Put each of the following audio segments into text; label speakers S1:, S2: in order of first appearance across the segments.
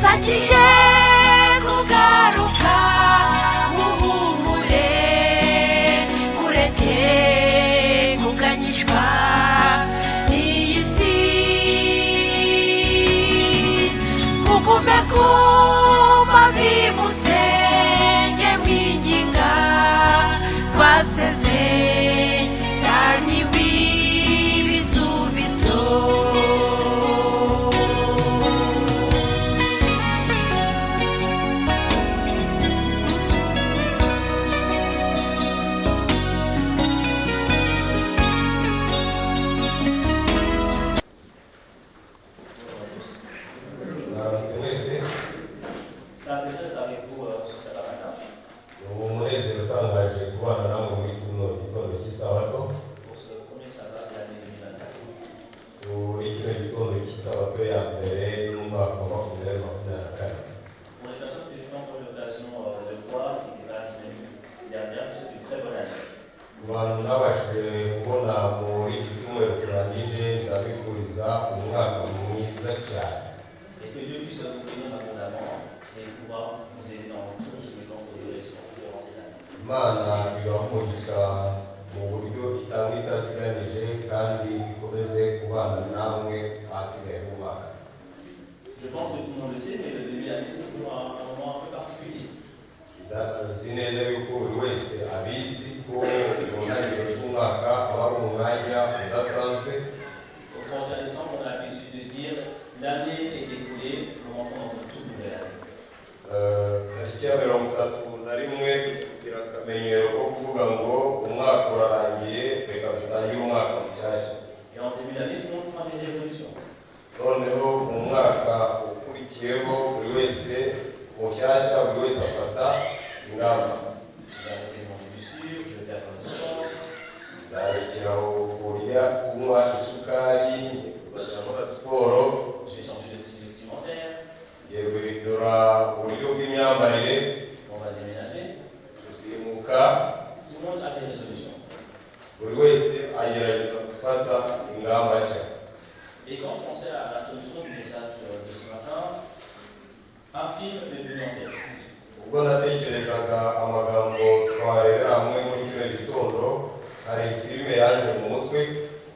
S1: agiye kugaruka muhumure mureke kuganyishwa n'iyi si mugume ku mavi musenge mwinginga twasezeraniwe ibisubizo.
S2: Je pense que tout le monde le sait, mais le début d'année, c'est toujours un moment un peu particulier. Au 31 décembre, on a l'habitude de dire l'année est écoulée, nous rentrons dans une toute nouvelle année. Et en début d'année, tout le monde prend des résolutions. Vous avez des manger du sucre, je vais faire comme ça. J'ai changé de style vestimentaire. On va déménager. Tout le monde a des résolutions. Et quand je pensais à l'introduction du message de ce matin, un film m'est venu en tête.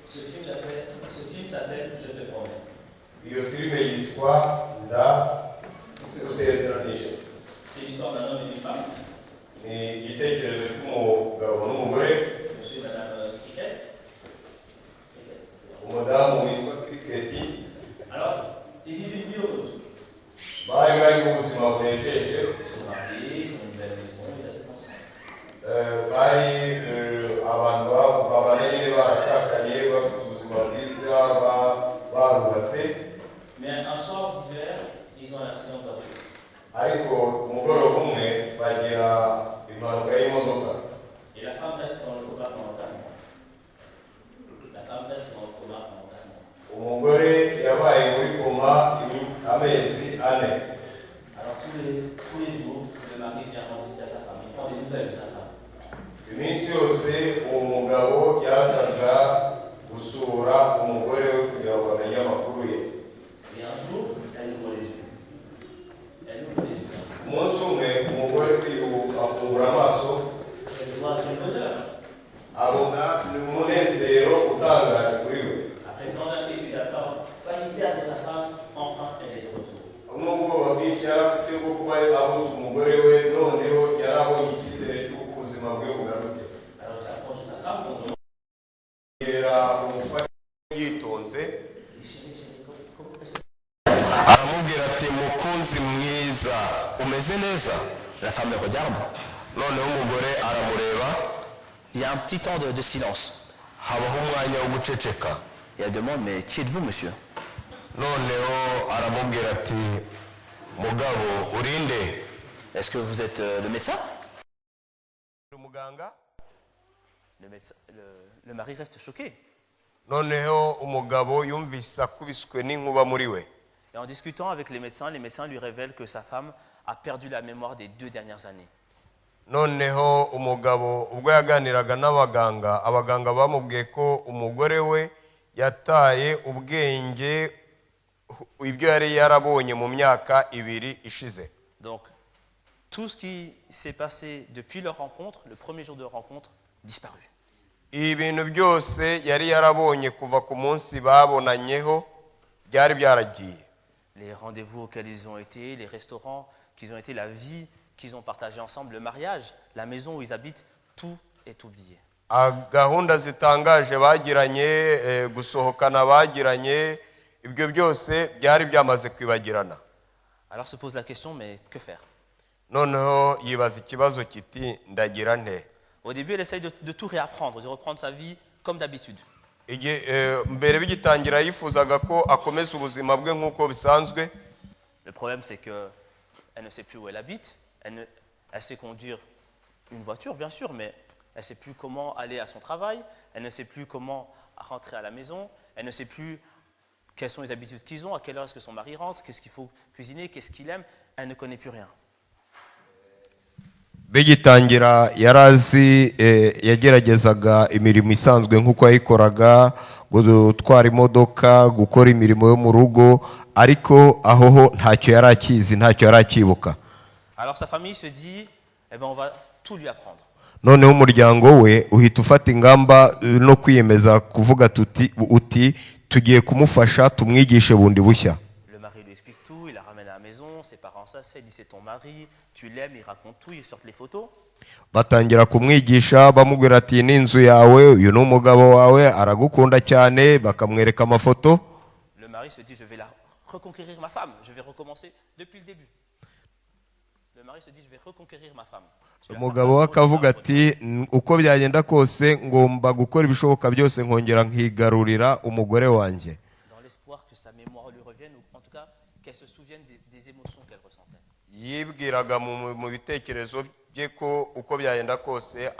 S2: Ce film s'appelle Je te promets. C'est l'histoire d'un homme et d'une femme. Monsieur et madame Cricket. Alors, ils vivent une vie heureuse. Ils sont mariés, ils ont une belle maison, ils habitent ensemble. Mais un soir d'hiver, ils ont un accident de voiture. Et la femme reste dans le coma pendant 4 mois. Alors tous les jours, le mari vient rendre visite à sa femme. Il prend des nouvelles de sa femme. Et un jour, elle ouvre les yeux. Elle voit du bonheur. Après tant d'inquiétude, après failli perdre sa femme, enfin elle est de retour. Alors il s'approche de sa femme pour demander.
S3: La femme le regarde. Il y a un petit temps de silence. Et elle demande, mais qui êtes-vous, monsieur? Est-ce que vous êtes le médecin? Le mari reste choqué. Et en discutant avec les médecins lui révèlent que sa femme a perdu la mémoire des 2 dernières années. noneho umugabo ubwo yaganiraga n'abaganga abaganga bamubwiye ko umugore we yataye ubwenge ibyo yari yarabonye mu myaka ibiri ishize.
S4: Donc, tout ce qui s'est passé depuis leur rencontre, le premier jour de leur rencontre, disparu.
S3: Ibintu byose yari yarabonye kuva ku munsi babonanyeho byari byaragiye.
S4: Les rendez-vous auxquels ils ont été, les restaurants qu'ils ont été, la vie qu'ils ont partagée ensemble, le mariage, la maison où ils habitent, tout est oublié.
S3: Gahunda zitangaje bagiranye, gusohokana bagiranye, ibyo byose byari byamaze kwibagirana.
S4: Alors se pose la question, mais que faire?
S3: Noneho yibaza ikibazo kiti ndagira nte.
S4: Au début, elle essaye de tout réapprendre, de reprendre sa vie comme d'habitude.
S3: Mbere bigitangira yifuzaga ko akomeza ubuzima bwe nk'uko bisanzwe.
S4: Le problème, c'est qu'elle ne sait plus où elle habite. Elle sait conduire une voiture, bien sûr, mais elle ne sait plus comment aller à son travail. Elle ne sait plus comment rentrer à la maison. Elle ne sait plus quelles sont les habitudes qu'ils ont, à quelle heure est-ce que son mari rentre, qu'est-ce qu'il faut cuisiner, qu'est-ce qu'il aime. Elle ne connaît plus rien.
S3: Bigitangira yarazi yageragezaga imirimo isanzwe nk'uko yayikoraga, gutwara imodoka, gukora imirimo yo mu rugo, ariko aho ntacyo yari akizi, ntacyo yari akibuka.
S4: Alors sa famille se dit, eh ben on va tout lui apprendre.
S3: Noneho umuryango we uhita ufata ingamba no kwiyemeza kuvuga uti tugiye kumufasha tumwigishe bundi bushya.
S4: Le mari lui explique tout, il la ramène à la maison, ses parents s'asseyent, il dit c'est ton mari, tu l'aimes, il raconte tout, ils sortent les photos.
S3: Batangira kumwigisha bamubwira ati ni inzu yawe, uyu ni umugabo wawe, aragukunda cyane, bakamwereka amafoto.
S4: Le mari se dit je vais la reconquérir ma femme, je vais recommencer depuis le début. Le mari se dit je vais reconquérir ma femme.
S3: Umugabo we akavuga ati uko byagenda kose ngomba gukora ibishoboka byose nkongera nkigarurira umugore wanjye.
S4: Dans l'espoir que sa mémoire lui revienne, ou en tout cas qu'elle se souvienne des émotions qu'elle ressentait.
S3: Yibwiraga mu bitekerezo bye ko uko byagenda kose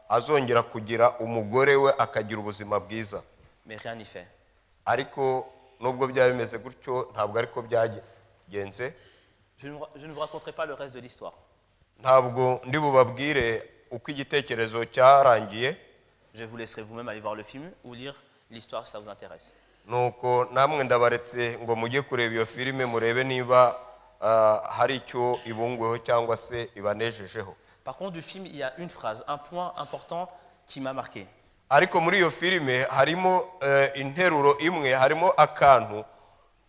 S3: azongera kugira umugore we akagira ubuzima bwiza.
S4: Mais rien n'y fait.
S3: Ariko nubwo byaba bimeze gutyo ntabwo ariko byagenze.
S4: Je ne vous raconterai pas le reste de l'histoire.
S3: Ntabwo ndi bubabwire uko igitekerezo cyarangiye.
S4: Je vous laisserai vous-même aller voir le film ou lire l'histoire si ça vous intéresse.
S3: Nuko namwe ndabaretse ngo mujye kureba iyo filime murebe niba hari icyo ibungweho cyangwa se ibanejejeho.
S4: Par contre, du film, il y a une phrase, un point important qui m'a marqué.
S3: Ariko muri iyo filime harimo interuro imwe, harimo akantu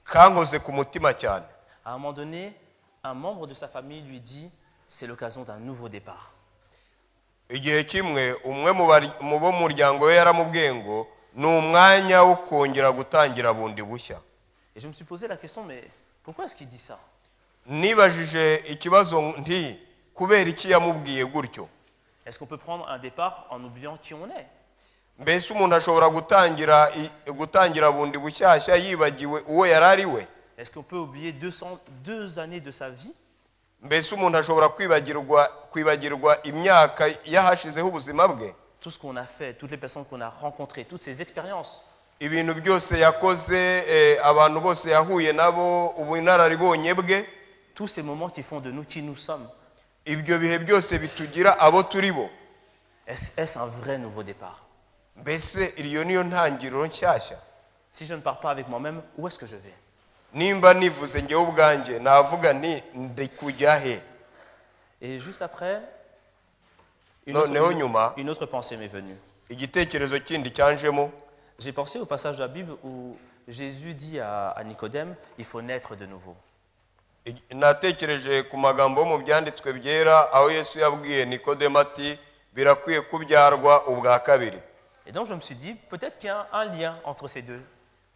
S3: kankoze ku mutima cyane.
S4: À un moment donné, un membre de sa famille lui dit c'est l'occasion d'un nouveau départ.
S3: Igihe kimwe umwe mu bo muryango we yaramubwiye ngo ni umwanya wo kongera gutangira bundi bushya.
S4: Et je me suis posé la question, mais pourquoi est-ce qu'il dit ça?
S3: Nibajije ikibazo nti kubera iki yamubwiye gutyo.
S4: Est-ce qu'on peut prendre un départ en oubliant qui on est?
S3: Mbese umuntu ashobora gutangira bundi bushyashya yibagiwe uwo yarari we?
S4: Est-ce qu'on peut oublier 2 années de sa vie?
S3: Mbese umuntu ashobora kwibagirwa imyaka yahashizeho ubuzima bwe?
S4: Tout ce qu'on a fait, toutes les personnes qu'on a rencontrées, toutes ces expériences.
S3: Ibintu byose yakoze, abantu bose yahuye nabo, ubunararibonye bwe.
S4: Tous ces moments qui font de nous qui nous sommes.
S3: Ibyo bihe byose bitugira abo turi bo.
S4: Est-ce un vrai nouveau départ?
S3: Mbese iyo niyo ntangiriro nshyashya?
S4: Si je ne pars pas avec moi-même, où est-ce que je vais?
S3: Nimba nivuze ngewe ubwanjye navuga nti ndi kujya he?
S4: Et juste après, une autre pensée m'est venue.
S3: Igitekerezo kindi cyanjemo.
S4: J'ai pensé au passage de la Bible où Jésus dit à Nicodème, il faut naître de nouveau.
S3: Natekereje ku magambo yo mu byanditswe byera aho Yesu yabwiye Nikodemo ati birakwiye kubyarwa ubwa kabiri.
S4: Et donc je me suis dit, peut-être qu'il y a un lien entre ces deux.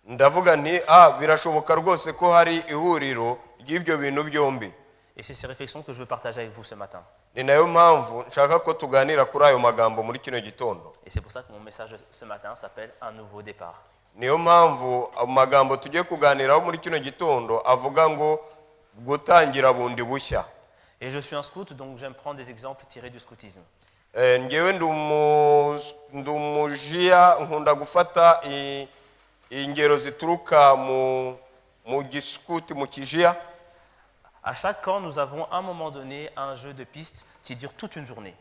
S3: Ndavuga nti birashoboka rwose ko hari ihuriro ry'ibyo bintu byombi.
S4: Et c'est ces réflexions que je veux partager avec vous ce matin.
S3: Ni nayo mpamvu nshaka ko tuganira kuri ayo magambo muri kino gitondo.
S4: Et c'est pour ça que mon message ce matin s'appelle un nouveau départ.
S3: Niyo mpamvu amagambo tugiye kuganiraho muri kino gitondo avuga ngo gutangira bundi bushya.
S4: Et je suis un scout, donc j'aime prendre des exemples tirés du scoutisme.
S3: Ngewe ndi umujiya nkunda gufata ingero zituruka mu giskuti mu kijiya.
S4: À chaque camp, nous avons à un moment donné un jeu de piste qui dure toute une journée.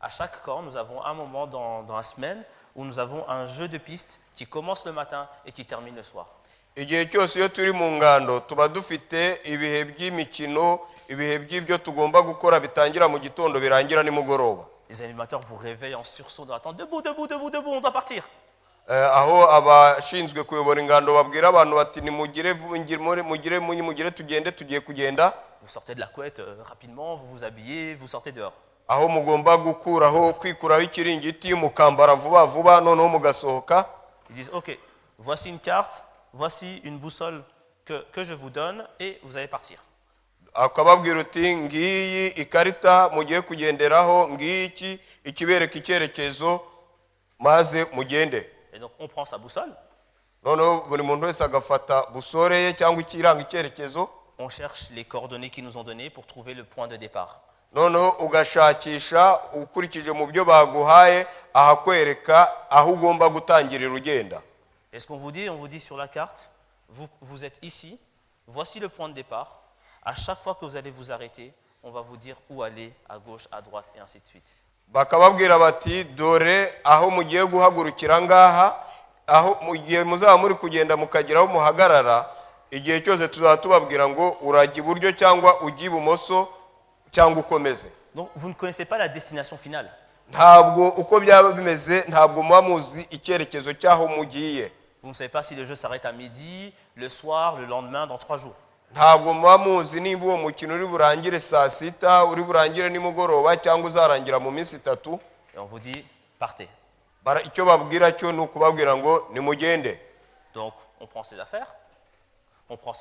S4: À chaque camp, nous avons un moment dans la semaine où nous avons un jeu de piste qui commence le matin et qui termine le soir.
S3: igihe cyose iyo turi mu ngando tuba dufite ibihe by'imikino, ibihe by'ibyo tugomba gukora bitangira mu gitondo birangira nimugoroba.
S4: Les animateurs vous réveillent en sursaut dans l'attente. Debout, debout, debout, debout, on doit partir.
S3: Aho abashinzwe kuyobora ingando babwira abantu bati nimugire tugende tugiye kugenda.
S4: Vous sortez de la couette rapidement, vous vous habillez, vous sortez dehors.
S3: Aho mugomba gukuraho kwikuraho ikiringiti mukambara vuba vuba noneho mugasohoka.
S4: Ils disent ok, voici une carte, voici une boussole que je vous donne et vous allez partir.
S3: Akababwira uti ngiyi ikarita mugiye kugenderaho, ngiki ikibereka icyerekezo maze mugende.
S4: Et donc on prend sa boussole.
S3: Noneho buri muntu wese agafata busole ye cyangwa ikiranga icyerekezo.
S4: On cherche les coordonnées qu'ils nous ont données pour trouver le point de départ.
S3: Noneho ugashakisha ukurikije mu byo baguhaye ahakwereka aho ugomba gutangirira ugenda.
S4: Et ce qu'on vous dit sur la carte, vous êtes ici, voici le point de départ. À chaque fois que vous allez vous arrêter, on va vous dire où aller, à gauche, à droite, et ainsi de suite.
S3: Bakababwira bati dore aho mugiye guhagurukira ngaha, aho mugiye muzaba muri kugenda mukageraho muhagarara, igihe cyose tuzaba tubabwira ngo urajya iburyo cyangwa ujya ibumoso cyangwa ukomeze.
S4: Donc vous ne connaissez pas la destination finale.
S3: Ntabwo uko byaba bimeze, ntabwo muba muzi icyerekezo cyaho mugiye.
S4: Vous ne savez pas si le jeu s'arrête à midi, le soir, le lendemain, dans 3 jours.
S3: Ntabwo muba muzi niba uwo mukino uri burangire saa sita, uri burangire nimugoroba cyangwa uzarangira mu minsi 3.
S4: Et on vous dit partez.
S3: Icyo babwira cyo ni ukubabwira ngo nimugende.
S4: Donc on prend ses affaires. On prend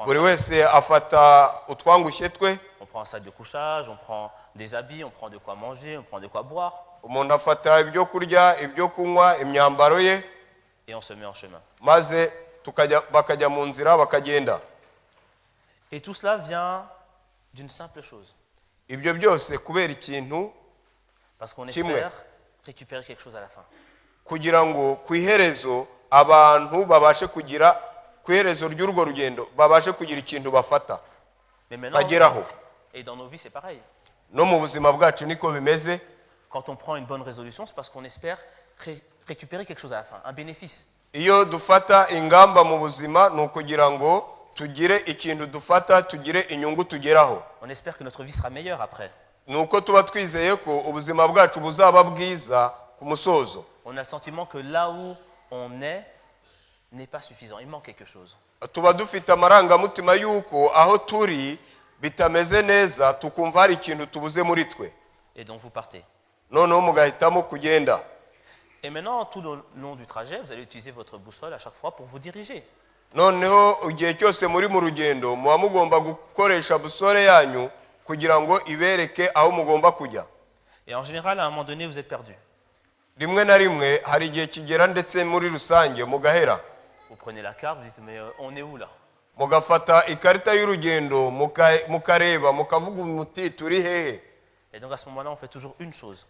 S3: buri wese afata utwangushye twe.
S4: On prend un sac de couchage, on prend des habits, on prend de quoi manger, on prend de quoi boire.
S3: Umuntu afata ibyo kurya, ibyo kunywa, imyambaro ye.
S4: Et on se met en chemin.
S3: Maze bakajya mu nzira bakagenda.
S4: Et tout cela vient d'une simple chose.
S3: Ibyo byose kubera ikintu.
S4: Parce qu'on espère récupérer quelque chose à la fin.
S3: Kugira ngo ku iherezo abantu babashe kugira ku iherezo ry'urwo rugendo babashe kugira ikintu bafata. Bageraho.
S4: Et dans nos vies c'est pareil.
S3: No mu buzima bwacu niko bimeze.
S4: Quand on prend une bonne résolution, c'est parce qu'on espère récupérer quelque chose à la fin, un bénéfice.
S3: Iyo dufata ingamba mu buzima no kugira ngo tugire ikintu dufata, tugire inyungu tugeraho.
S4: On espère que notre vie sera meilleure après.
S3: Nuko tuba twizeye ko ubuzima bwacu buzaba bwiza ku musozo.
S4: On a le sentiment que là où on n'est pas suffisant, il manque quelque chose.
S3: Tuba dufite amarangamutima yuko aho turi bitameze neza, tukumva hari ikintu tubuze muri twe.
S4: Et donc vous partez.
S3: Noneho mugahitamo kugenda.
S4: Et maintenant, tout le long du trajet, vous allez utiliser votre boussole à chaque fois pour vous diriger.
S3: Noneho igihe cyose muri mu rugendo muba mugomba gukoresha busole yanyu kugira ngo ibereke aho mugomba kujya.
S4: Et en général, à un moment donné, vous êtes perdu.
S3: Rimwe na rimwe hari igihe kigera ndetse muri rusange mugahera.
S4: Vous prenez la carte, vous dites mais on est où là?
S3: Mugafata ikarita y'urugendo mukareba mukavuga muti turi hehe.
S4: Et donc à ce moment-là, on fait toujours une chose.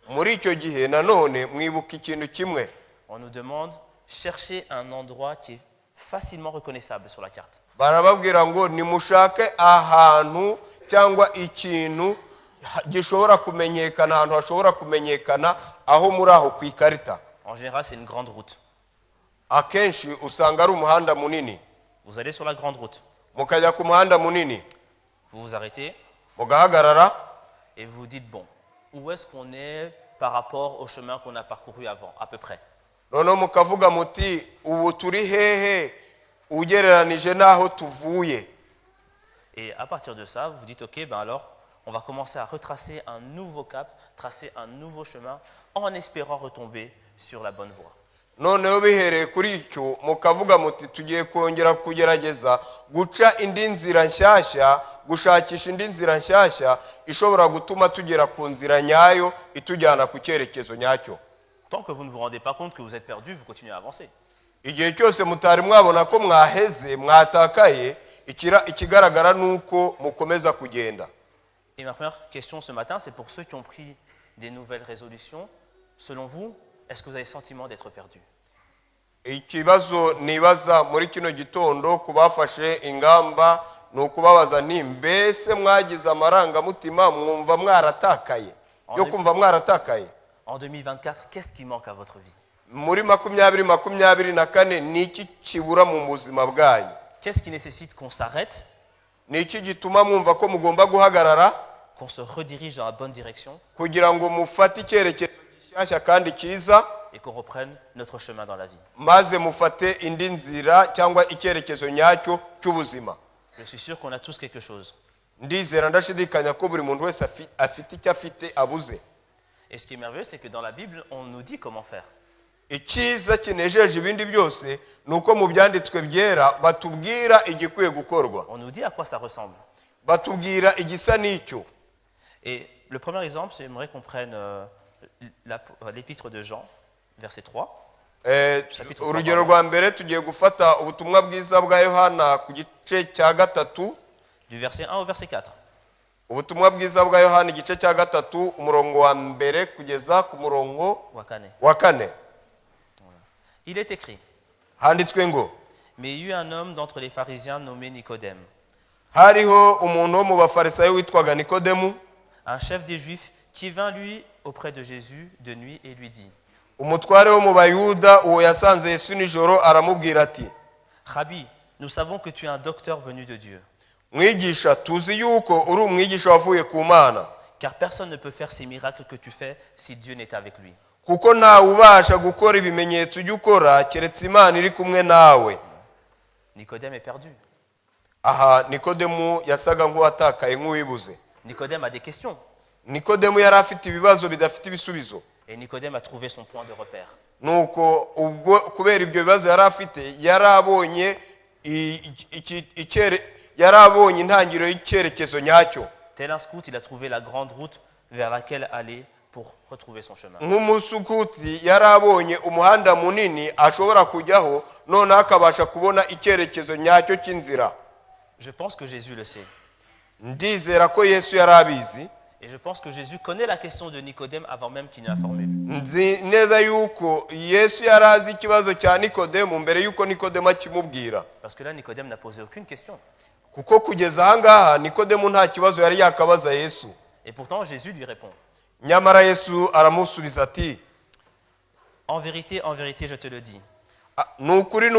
S3: Muri icyo gihe nanone mwibuka ikintu kimwe.
S4: On nous demande chercher un endroit qui est facilement reconnaissable sur la carte.
S3: Barababwira ngo nimushake ahantu cyangwa ikintu gishobora kumenyekana, ahantu hashobora kumenyekana aho muri aho ku ikarita.
S4: En général, c'est une grande route.
S3: Akenshi usanga ari umuhanda munini.
S4: Vous allez sur la grande route.
S3: Mukajya ku muhanda munini.
S4: Vous vous arrêtez.
S3: Mugahagarara.
S4: Et vous vous dites bon, où est-ce qu'on est par rapport au chemin qu'on a parcouru avant, à peu près.
S3: Noneho mukavuga muti ubu turi hehe ugereranije naho tuvuye.
S4: Et à partir de ça, vous vous dites ok, ben alors on va commencer à retracer un nouveau cap, tracer un nouveau chemin en espérant retomber sur la bonne voie.
S3: Noneho bihereye kuri icyo mukavuga muti tugiye kongera kugerageza guca indi nzira nshyashya, gushakisha indi nzira nshyashya ishobora gutuma tugera ku nzira nyayo itujyana ku cyerekezo nyacyo.
S4: Tant que vous ne vous rendez pas compte que vous êtes perdu, vous continuez à avancer.
S3: Igihe cyose mutari mwabona ko mwaheze mwatakaye, ikigaragara nuko mukomeza kugenda.
S4: Et ma première question ce matin, c'est pour ceux qui ont pris des nouvelles résolutions. Selon vous, est-ce que vous avez le sentiment d'être perdu?
S3: Ikibazo nibaza muri kino gitondo kubafashe ingamba no kubabaza ni mbese mwagize amarangamutima mwumva mwaratakaye yo kumva mwaratakaye.
S4: En 2024, qu'est-ce qui manque à votre vie?
S3: muri 2024 ni iki kibura mu buzima bwanyu?
S4: Qu'est-ce qui nécessite qu'on s'arrête,
S3: Ni iki gituma mwumva ko mugomba guhagarara
S4: qu'on se redirige dans la bonne direction
S3: kugira ngo mufate icyerekezo gishyashya kandi cyiza,
S4: et qu'on reprenne notre chemin dans la vie?
S3: maze mufate indi nzira cyangwa icyerekezo nyacyo cy'ubuzima?
S4: Je suis sûr qu'on a tous quelque chose.
S3: Ndizera ndashidikanya ko buri muntu wese afite icyo afite abuze.
S4: Et ce qui est merveilleux, c'est que dans la Bible, on nous dit comment faire.
S3: Icyiza kinejeje ibindi byose ni uko mu byanditswe byera batubwira igikwiye gukorwa,
S4: On nous dit à quoi ça ressemble.
S3: batubwira igisa n'icyo.
S4: Et le premier exemple, j'aimerais qu'on prenne l'épître de Jean, verset 3. Chapitre
S3: Urugero
S4: 3,
S3: rwa mbere tugiye gufata ubutumwa bwiza bwa Yohana ku gice cya gatatu,
S4: du verset 1 au verset 4.
S3: ubutumwa bwiza bwa Yohana igice cya gatatu umurongo wa mbere kugeza ku murongo
S4: Wakane.
S3: wa 4.
S4: Il est écrit,
S3: Handitswe ngo
S4: mais il y eut un homme d'entre les pharisiens nommé Nicodème,
S3: hariho umuntu wo mu bafarisayo witwaga Nikodemu,
S4: un chef des Juifs, qui vint lui auprès de Jésus de nuit et lui dit,
S3: umutware wo mu bayuda, uwo yasanze Yesu nijoro aramubwira ati,
S4: Rabbi, nous savons que tu es un docteur venu de Dieu,
S3: mwigisha, tuzi yuko uri umwigisha wavuye ku Mana,
S4: car personne ne peut faire ces miracles que tu fais si Dieu n'est avec lui.
S3: kuko ntawe ubasha gukora ibimenyetso ujya ukora keretse Imana iri kumwe nawe.
S4: Nicodème est perdu.
S3: Aha Nikodemu yasaga nk'uwatakaye, nk'uwibuze.
S4: Nicodème a des questions.
S3: Nikodemu yari afite ibibazo bidafite ibisubizo.
S4: Et Nicodème a trouvé son point de repère.
S3: Nuko ubwo kubera ibyo bibazo yari afite, yarabonye intangiriro y'icyerekezo nyacyo.
S4: Tel un scout, il a trouvé la grande route vers laquelle aller pour retrouver son chemin.
S3: Nk'umusukuti yarabonye umuhanda munini ashobora kujyaho, noneho akabasha kubona icyerekezo nyacyo cy'inzira.
S4: Je pense que Jésus le sait.
S3: Ndizera ko Yesu yari abizi.
S4: Et je pense que Jésus connaît la question de Nicodème avant même qu'il ne la formule.
S3: Nzi neza yuko Yesu yari azi ikibazo cya Nikodemu mbere yuko Nikodemu akimubwira.
S4: Parce que là, Nicodème n'a posé aucune question.
S3: Kuko kugeza ahangaha Nikodemu nta kibazo yari yakabaza Yesu.
S4: Et pourtant, Jésus lui répond,
S3: Nyamara Yesu aramusubiza ati,
S4: en vérité, je te le dis,
S3: nukuri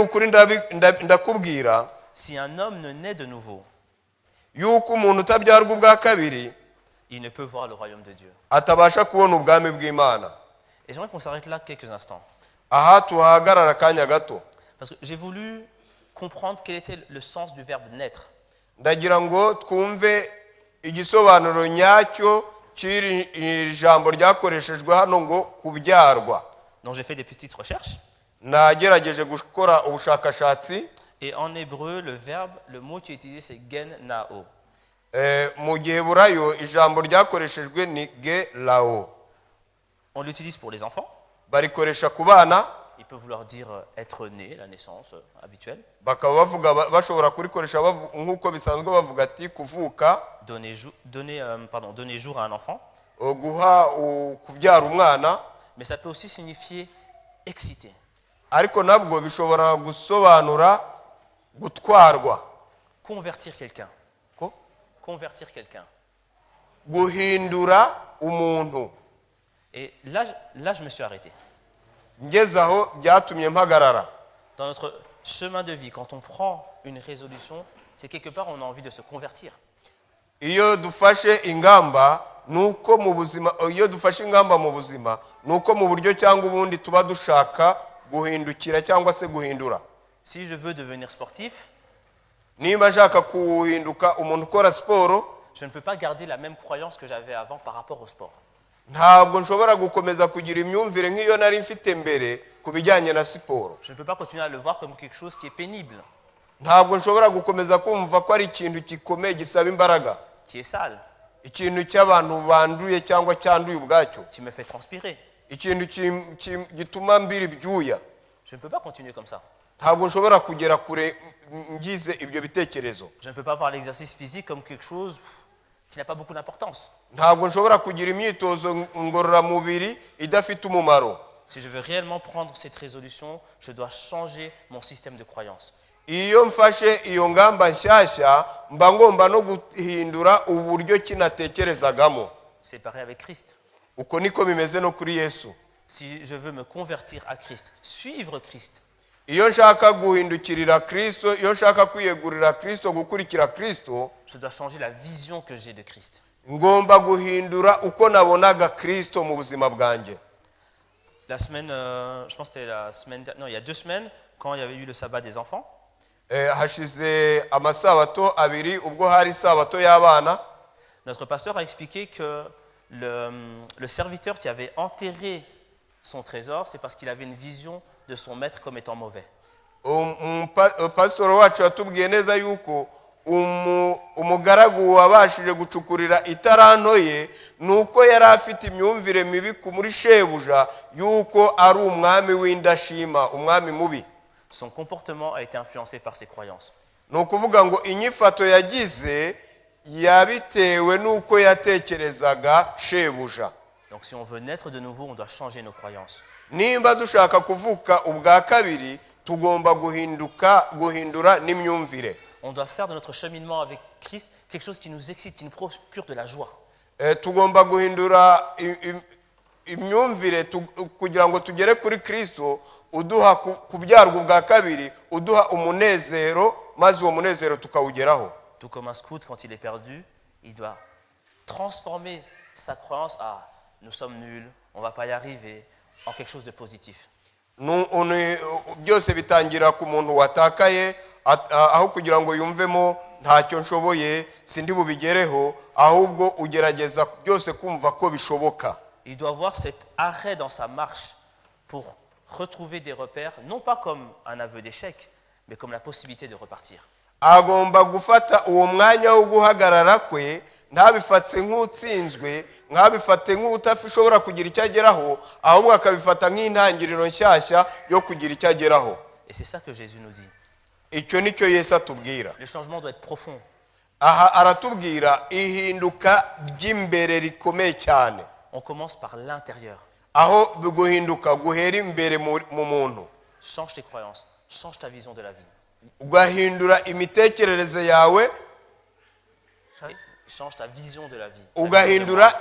S3: ndakubwira,
S4: si un homme ne naît de nouveau,
S3: yuko umuntu utabyarwa ubwa kabiri
S4: il ne peut voir le royaume de Dieu.
S3: atabasha kubona ubwami bw'Imana.
S4: Et j'aimerais qu'on s'arrête là quelques instants.
S3: Aha tuhagarara akanya gato.
S4: Parce que j'ai voulu comprendre quel était le sens du verbe naître.
S3: Ndagira ngo twumve igisobanuro nyacyo cy'iri jambo ryakoreshejwe hano ngo kubyarwa.
S4: Donc j'ai fait des petites recherches.
S3: Nagerageje gukora ubushakashatsi.
S4: Et en hébreu, le mot qui est utilisé, c'est gen nao.
S3: Mu giheburayo ijambo ryakoreshejwe ni gelao.
S4: On l'utilise pour les enfants.
S3: Barikoresha ku bana.
S4: Il peut vouloir dire être né, la naissance habituelle.
S3: Bakaba bavuga bashobora kurikoresha nk'uko bisanzwe bavuga ati kuvuka.
S4: Donner jour à un enfant.
S3: Guha kubyara umwana.
S4: Mais ça peut aussi signifier exciter.
S3: Ariko nabwo bishobora gusobanura gutwarwa.
S4: Convertir quelqu'un. Convertir quelqu'un.
S3: Guhindura umuntu.
S4: Et là, je me suis arrêté.
S3: Ngeze aho byatumye mpagarara.
S4: Dans notre chemin de vie, quand on prend une résolution, c'est quelque part on a envie de se convertir.
S3: Iyo dufashe ingamba nuko mu buzima, iyo dufashe ingamba mu buzima nuko mu buryo cyangwa ubundi tuba dushaka guhindukira cyangwa se guhindura.
S4: Si je veux devenir sportif,
S3: niba nshaka kuhinduka umuntu ukora siporo,
S4: je ne peux pas garder la même croyance que j'avais avant par rapport au sport.
S3: Ntabwo nshobora gukomeza kugira imyumvire nk'iyo nari mfite mbere ku bijyanye na siporo.
S4: Je ne peux pas continuer à le voir comme quelque chose qui est pénible.
S3: Ntabwo nshobora gukomeza kumva ko ari ikintu gikomeye gisaba imbaraga.
S4: Qui est sale.
S3: Ikintu cy'abantu banduye cyangwa cyanduye ubwacyo.
S4: Qui me fait transpirer.
S3: Ikintu gituma mbira ibyuya.
S4: Je ne peux pas continuer comme ça.
S3: Ntabwo nshobora kugera kure ngize ibyo bitekerezo.
S4: Je ne peux pas voir l'exercice physique comme quelque chose qui n'a pas beaucoup d'importance.
S3: Ntabwo nshobora kugira imyitozo ngororamubiri idafite umumaro.
S4: Si je veux réellement prendre cette résolution, je dois changer mon système de croyance.
S3: Iyo mfashe iyo ngamba nshyashya mba ngomba no guhindura uburyo kinatekerezagamo.
S4: C'est pareil avec Christ.
S3: uko niko bimeze no kuri Yesu.
S4: Si je veux me convertir à Christ, suivre Christ,
S3: Iyo nshaka guhindukirira Kristo, iyo nshaka kwiyegurira Kristo, gukurikira Kristo,
S4: je dois changer la vision que j'ai de Christ.
S3: ngomba guhindura uko nabonaga Kristo mu buzima bwanjye.
S4: La semaine, je pense que c'était la semaine, non, il y a 2 semaines, quand il y avait eu le sabbat des enfants,
S3: Hashize amasabato abiri ubwo hari isabato y'abana,
S4: notre pasteur a expliqué que le serviteur qui avait enterré son trésor, c'est parce qu'il avait une vision de son maître comme étant mauvais.
S3: Pastor wacu yatubwiye neza yuko umugaragu wabashije gucukurira itaranto ye nuko yari afite imyumvire mibi muri shebuja yuko ari umwami w'indashima, umwami mubi.
S4: Son comportement a été influencé par ses croyances.
S3: Nukuvuga ngo inyifato yagize yabitewe nuko yatekerezaga shebuja.
S4: Donc si on veut naître de nouveau, on doit changer nos croyances.
S3: Nimba dushaka kuvuka ubwa kabiri tugomba guhindura n'imyumvire.
S4: On doit faire de notre cheminement avec Christ quelque chose qui nous excite, qui nous procure de la joie.
S3: Tugomba guhindura imyumvire kugira ngo tugere kuri Kristo, uduha kubyarwa ubwa kabiri, uduha umunezero, maze uwo munezero tukawugeraho.
S4: Tout comme un scout, quand il est perdu, il doit transformer sa croyance à « nous sommes nuls, on ne va pas y arriver » en quelque chose de positif.
S3: Byose bitangira ku muntu watakaye, aho kugira ngo yumvemo ntacyo nshoboye sindi bubigereho, ahubwo ugerageza byose kumva ko bishoboka.
S4: Il doit avoir cet arrêt dans sa marche pour retrouver des repères, non pas comme un aveu d'échec, mais comme la possibilité de repartir.
S3: Agomba gufata uwo mwanya wo guhagarara kwe, ntabifatse nk'utsinzwe, nkabifate nk'utafishobora kugira icyo ageraho, ahubwo akabifata nk'intangiriro nshyashya yo kugira icyo ageraho.
S4: Et c'est ça que Jésus nous dit.
S3: Icyo nicyo Yesu atubwira.
S4: Le changement doit être profond.
S3: Aha aratubwira ihinduka ry'imbere rikomeye cyane.
S4: On commence par l'intérieur.
S3: Aho guhinduka guhera imbere mu muntu.
S4: Change tes croyances, change ta vision de la vie.
S3: Ugahindura imitekerereze yawe,
S4: Change ta vision de la vie.
S3: ugahindura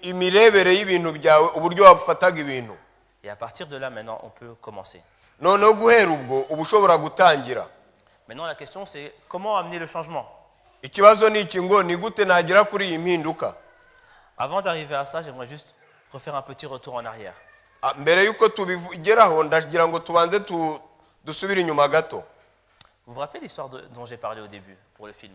S3: imirebere y'ibintu byawe, uburyo wafataga ibintu.
S4: Et à partir de là, maintenant, on peut commencer.
S3: Noneho guhera ubwo uba ushobora gutangira.
S4: Maintenant, la question, c'est comment amener le changement?
S3: Ikibazo ni iki ngo ni gute nagera kuri iyi mpinduka?
S4: Avant d'arriver à ça, j'aimerais juste refaire un petit retour en arrière.
S3: Mbere yuko tubigeraho ndagira ngo tubanze dusubire inyuma gato.
S4: Vous vous rappelez l'histoire dont j'ai parlé au début pour le film?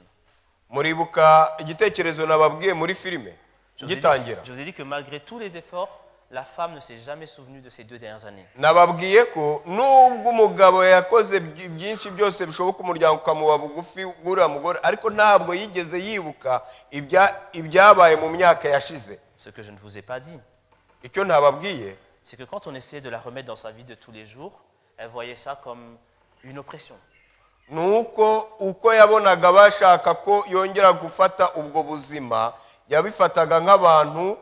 S3: Muribuka igitekerezo nababwiye muri filime gitangira.
S4: Je vous ai dit que malgré tous les efforts, la femme ne s'est jamais souvenue de ces 2 dernières années.
S3: Nababwiye ko nubwo umugabo yakoze byinshi byose bishoboka umuryango ukamuba bugufi gura mugore, ariko ntabwo yigeze yibuka ibyabaye mu myaka yashize.
S4: Ce que je ne vous ai pas dit,
S3: Icyo ntababwiye,
S4: c'est que quand on essayait de la remettre dans sa vie de tous les jours, elle voyait ça comme une oppression.
S3: nuko uko yabonaga bashaka ko yongera gufata ubwo buzima, yabifataga nk'abantu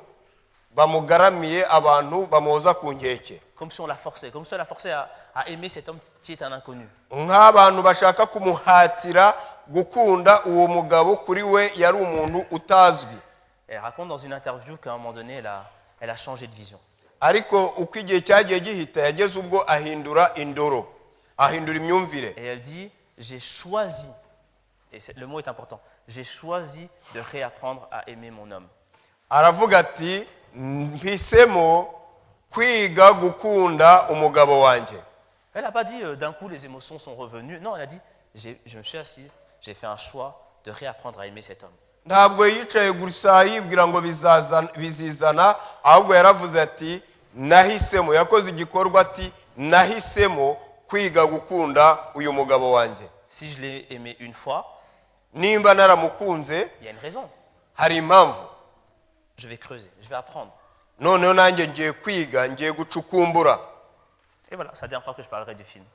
S3: bamugaramiye, abantu bamuhoza ku nkeke.
S4: Comme si on la forçait, comme si on la forçait à aimer cet homme qui est un inconnu.
S3: Nk'abantu bashaka kumuhatira gukunda uwo mugabo kuri we yari umuntu utazwi.
S4: Elle raconte dans une interview qu'à un moment donné, elle a changé de vision.
S3: Ariko uko igihe cyagiye gihita yageze ubwo ahindura indoro, ahindura imyumvire.
S4: Et elle dit, j'ai choisi, et le mot est important, j'ai choisi de réapprendre à aimer mon homme.
S3: Aravuga ati mpisemo kwiga gukunda umugabo wanjye.
S4: Elle n'a pas dit d'un coup les émotions sont revenues. Non, elle a dit, je me suis assise, j'ai fait un choix de réapprendre à aimer cet homme.
S3: Ntabwo yicaye gusa yibwira ngo bizizana, ahubwo yaravuze ati nahisemo, yakoze igikorwa ati nahisemo kwiga gukunda uyu mugabo wanjye.
S4: Si je l'ai aimé une fois,
S3: nimba naramukunze,
S4: il y a une raison.
S3: hari impamvu.
S4: Je vais creuser, je vais apprendre.
S3: Noneho nanjye ngiye kwiga, ngiye gucukumbura.
S4: Et voilà, c'est la dernière fois que je parlerai du film.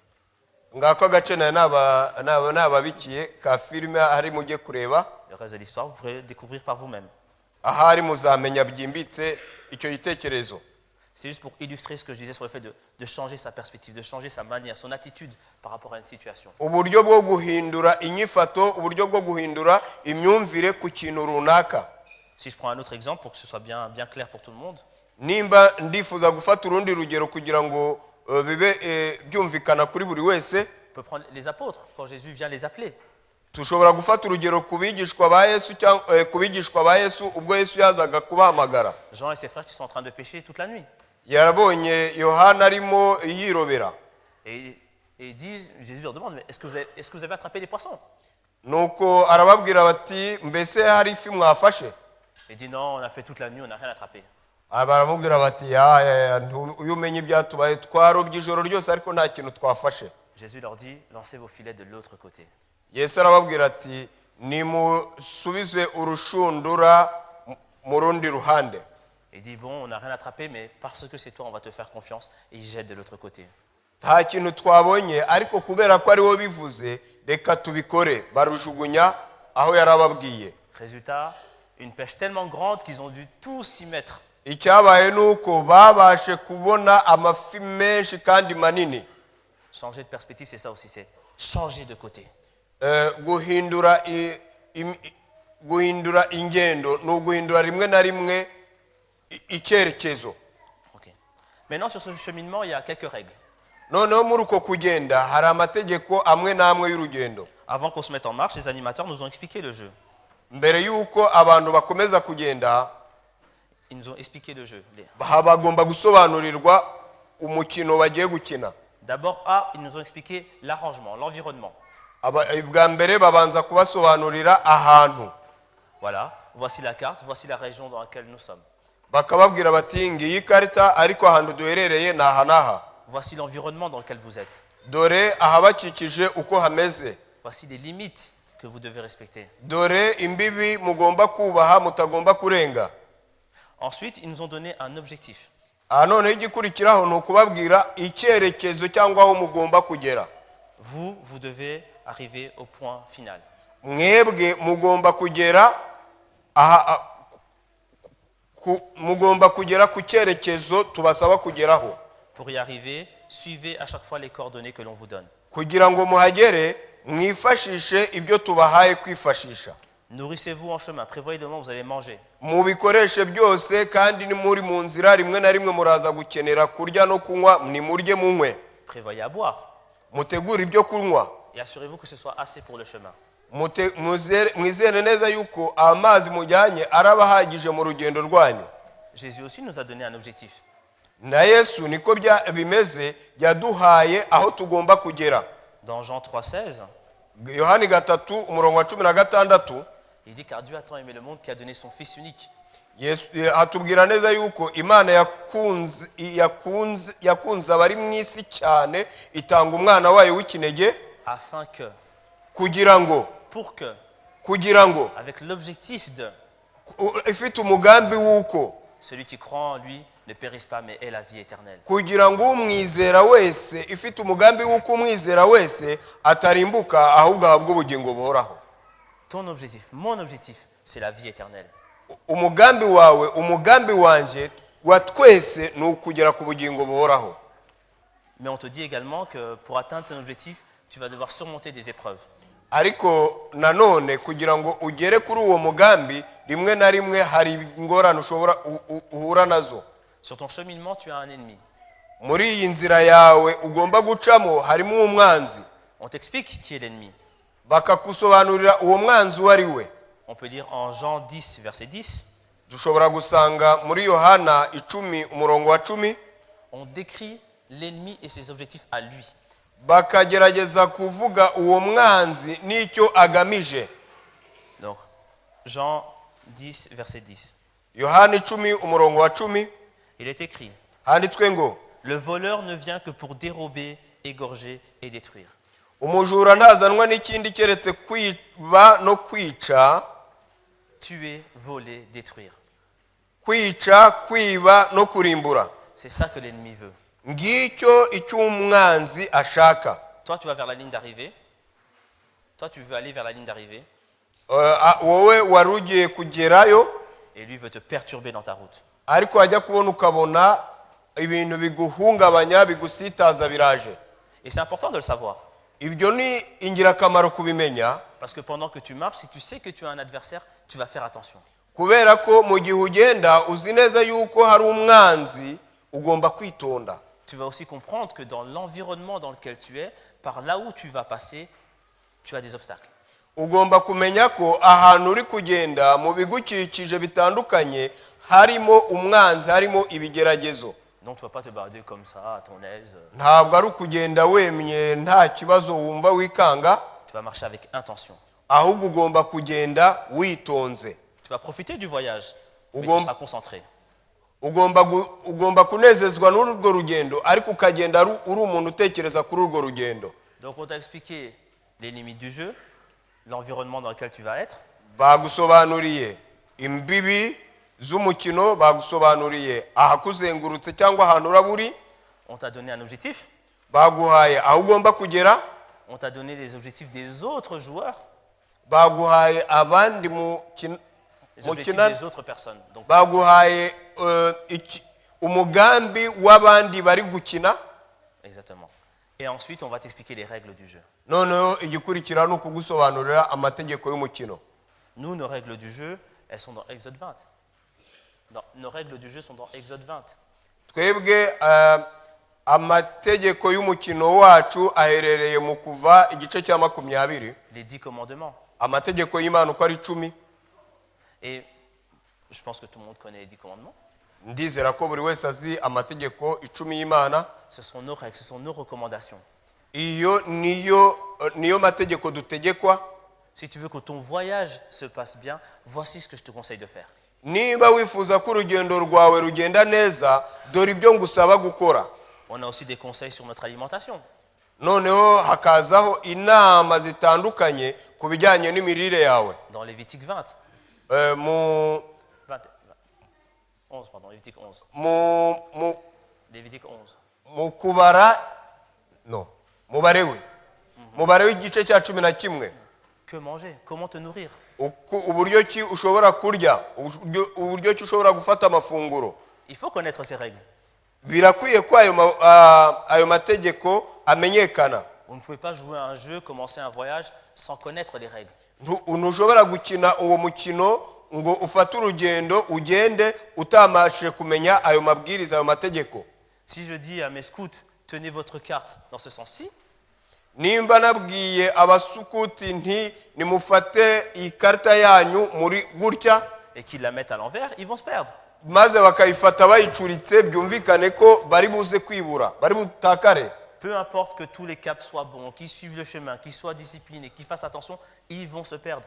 S3: Ngako agace nababikiye ka filime hari mujye kureba.
S4: Le reste de l'histoire, vous pourrez découvrir par vous-même.
S3: Ahari muzamenya byimbitse icyo gitekerezo.
S4: C'est juste pour illustrer ce que je disais sur le fait de changer sa perspective, de changer sa manière, son attitude par rapport à une situation.
S3: Uburyo bwo guhindura inyifato, uburyo bwo guhindura imyumvire ku kintu runaka.
S4: Si je prends un autre exemple pour que ce soit bien clair pour tout le monde,
S3: nimba ndifuza gufata urundi rugero kugira ngo bibe byumvikana kuri buri wese,
S4: on peut prendre les apôtres quand Jésus vient les appeler.
S3: tushobora gufata urugero ku bigishwa ba Yesu cyangwa ku bigishwa ba Yesu ubwo Yesu yazaga kubahamagara.
S4: Jean et ses frères qui sont en train de pêcher toute la nuit.
S3: Yarabonye Yohana arimo yirobera,
S4: Et ils disent, Jésus leur demande, mais est-ce que vous avez attrapé des poissons?
S3: nuko arababwira bati mbese hari ifi mwafashe?
S4: Il dit non, on a fait toute la nuit, on n'a rien attrapé.
S3: Baramubwira bati uyu umenye ibyatubaye, twarobye ijoro ryose ariko nta kintu twafashe.
S4: Jésus leur dit, lancez vos filets de l'autre côté.
S3: Yesu arababwira ati nimusubize urushundura mu rundi ruhande.
S4: Il dit, bon, on n'a rien attrapé, mais parce que c'est toi, on va te faire confiance. Et il jette de l'autre côté.
S3: Nta kintu twabonye ariko kubera ko ari wo bivuze reka tubikore. Barujugunya aho yarababwiye.
S4: Résultat, une pêche tellement grande qu'ils ont dû tous s'y mettre.
S3: Icyabaye nuko babashe kubona amafi menshi kandi manini.
S4: Changer de perspective, c'est ça aussi, c'est changer de côté.
S3: Guhindura ingendo no guhindura rimwe na rimwe icyerekezo.
S4: Ok. Maintenant, sur ce cheminement, il y a quelques règles.
S3: Noneho muri uko kugenda hari amategeko amwe n'amwe y'urugendo.
S4: Avant qu'on se mette en marche, les animateurs nous ont expliqué le jeu.
S3: Mbere y'uko abantu bakomeza kugenda,
S4: Ils nous ont expliqué le jeu.
S3: bagomba gusobanurirwa umukino bagiye gukina.
S4: D'abord, ils nous ont expliqué l'arrangement, l'environnement.
S3: Bwa mbere babanza kubasobanurira ahantu.
S4: Voilà, voici la carte, voici la région dans laquelle nous sommes.
S3: Bakababwira bati ngiyi karita ariko ahantu duherereye ni aha n'aha.
S4: Voici l'environnement dans lequel vous êtes.
S3: Dore ahabakikije uko hameze.
S4: Voici les limites que vous devez respecter.
S3: Dore imbibi mugomba kubaha mutagomba kurenga.
S4: Ensuite, ils nous ont donné un objectif.
S3: Noneho igikurikiraho ni ukubabwira icyerekezo cyangwa aho mugomba kugera.
S4: Vous devez arriver au point final.
S3: Mwebwe mugomba kugera mugomba kugera ku cyerekezo tubasaba kugeraho.
S4: Pour y arriver, suivez à chaque fois les coordonnées que l'on vous donne.
S3: Kugira ngo muhagere mwifashishe ibyo tubahaye kwifashisha.
S4: Nourrissez-vous en chemin, prévoyez le moment où vous allez manger.
S3: Mubikoreshe byose kandi ni muri mu nzira rimwe na rimwe muraza gukenera kurya no kunywa, ni murye munywe.
S4: Prévoyez à boire.
S3: Mutegure ibyo kunywa.
S4: Et assurez-vous que ce soit assez pour le chemin.
S3: Mwizere neza yuko amazi mujyanye arabahagije mu rugendo rwanyu.
S4: Jésus aussi nous a donné un objectif.
S3: Na Yesu niko bimeze, yaduhaye aho tugomba kugera.
S4: Dans Jean 3,16,
S3: Yohani 3:16,
S4: il dit car Dieu a tant aimé le monde qu'il a donné son Fils unique.
S3: Yesu atubwira neza yuko Imana yakunze abari mu isi cyane itanga umwana wayo w'ikinege,
S4: Afin que,
S3: kugira ngo
S4: avec l'objectif de,
S3: ifite umugambi wuko
S4: celui qui croit en lui ne périsse pas mais ait la vie éternelle.
S3: kugira ngo umwizera wese, ifite umugambi wuko umwizera wese atarimbuka ahubwo ahabwe ubugingo buhoraho.
S4: Ton objectif, mon objectif, c'est la vie éternelle.
S3: Umugambi wawe, umugambi wanje, wa twese ni ukugera ku bugingo buhoraho.
S4: Mais on te dit également que pour atteindre ton objectif, tu vas devoir surmonter des épreuves.
S3: Ariko nanone kugira ngo ugere kuri uwo mugambi rimwe na rimwe hari ingorane ushobora uhura nazo.
S4: Sur ton cheminement, tu as un ennemi.
S3: Muri iyi nzira yawe ugomba gucamo harimo umwanzi.
S4: On t'explique qui est l'ennemi.
S3: Bakakusobanurira uwo mwanzi wari we.
S4: On peut lire en Jean 10, verset 10.
S3: Dushobora gusanga muri Yohana 10:10.
S4: On décrit l'ennemi et ses objectifs à lui.
S3: Bakagerageza kuvuga uwo mwanzi n'icyo agamije.
S4: Donc, Jean 10, verset 10.
S3: Yohana 10:10.
S4: Il est écrit,
S3: Handitswe ngo
S4: le voleur ne vient que pour dérober, égorger et détruire.
S3: umujura ntazanwa n'ikindi keretse kwiba no kwica.
S4: Tuer, voler, détruire.
S3: Kwica, kwiba no kurimbura.
S4: C'est ça que l'ennemi veut.
S3: Ngicyo icy'umwanzi ashaka.
S4: Toi, tu vas vers la ligne d'arrivée. Toi, tu veux aller vers la ligne d'arrivée.
S3: Wowe warugiye kugerayo.
S4: Et lui veut te perturber dans ta route.
S3: Ariko ajya kubona ukabona ibintu biguhungabanya bigusitaza biraje.
S4: Et c'est important de le savoir.
S3: Ibyo ni ingirakamaro kubimenya.
S4: Parce que pendant que tu marches, si tu sais que tu as un adversaire, tu vas faire attention.
S3: kubera ko mu gihe ugenda uzi neza yuko hari umwanzi ugomba kwitonda.
S4: Tu vas aussi comprendre que dans l'environnement dans lequel tu es, par là où tu vas passer, tu as des obstacles.
S3: Ugomba kumenya ko ahantu uri kugenda mu bigukikije bitandukanye harimo umwanzi, harimo ibigeragezo.
S4: Donc tu ne vas pas te balader comme ça, à ton aise.
S3: Ntabwo ari ukugenda wemye nta kibazo wumva wikanga,
S4: Tu vas marcher avec intention.
S3: ahubwo ugomba kugenda witonze.
S4: Tu vas profiter du voyage, mais tu
S3: Ugom-
S4: seras concentré.
S3: ugomba kunezezwa n'urwo rugendo, ariko ukagenda uri umuntu utekereza kuri urwo rugendo.
S4: Donc on t'a expliqué les limites du jeu, l'environnement dans lequel tu vas être.
S3: Bagusobanuriye imbibi z'umukino, bagusobanuriye ahakuzengurutse cyangwa ahantu uraba uri,
S4: On t'a donné un objectif.
S3: baguhaye aho ugomba kugera,
S4: On t'a donné les objectifs des autres joueurs,
S3: baguhaye abandi
S4: les objectifs
S3: mukina,
S4: des autres personnes. Donc
S3: baguhaye umugambi w'abandi bari gukina.
S4: exactement. Et ensuite, on va t'expliquer les règles du jeu.
S3: Noneho igikurikira ni ukugusobanurira amategeko y'umukino.
S4: Nous, nos règles du jeu, elles sont dans Exode 20. Nos règles du jeu sont dans Exode 20.
S3: Twebwe amategeko y'umukino wacu aherereye mu Kuva igice cya 20.
S4: Les 10 commandements.
S3: Amategeko y'Imana uko ari 10.
S4: Et je pense que tout le monde connaît les 10 commandements.
S3: Ndizera ko buri wese azi amategeko 10 y'Imana.
S4: Ce sont nos règles, ce sont nos recommandations.
S3: Iyo niyo mategeko dutegekwa.
S4: Si tu veux que ton voyage se passe bien, voici ce que je te conseille de faire.
S3: Niba wifuza ko urugendo rwawe rugenda neza, dore ibyo ngusaba gukora.
S4: On a aussi des conseils sur notre alimentation.
S3: Noneho hakazaho inama zitandukanye ku bijyanye n'imirire yawe.
S4: Dans Lévitique 20. 11, pardon, Lévitique 11. Lévitique 11.
S3: Mu kubara no mubarewe mubare w'igice cya 11.
S4: Que manger? Comment te nourrir?
S3: Uburyo ki ushobora kurya, uburyo ki ushobora gufata amafunguro.
S4: Il faut connaître ces règles.
S3: Birakwiye ko ayo mategeko amenyekana.
S4: Vous ne pouvez pas jouer à un jeu, commencer un voyage sans connaître les règles.
S3: Ntushobora gukina uwo mukino ngo ufate urugendo ugende utamashije kumenya ayo mabwiriza, ayo mategeko.
S4: Si je dis à mes scouts, tenez votre carte dans ce sens-ci,
S3: Nimba nabwiye abasukuti nti nimufate ikarita yanyu muri gutya,
S4: et qu'ils la mettent à l'envers, ils vont se perdre.
S3: maze bakayifata bayicuritse, byumvikane ko bari buze kwibura, bari butakare.
S4: Peu importe que tous les caps soient bons, qu'ils suivent le chemin, qu'ils soient disciplinés, qu'ils fassent attention, ils vont se perdre.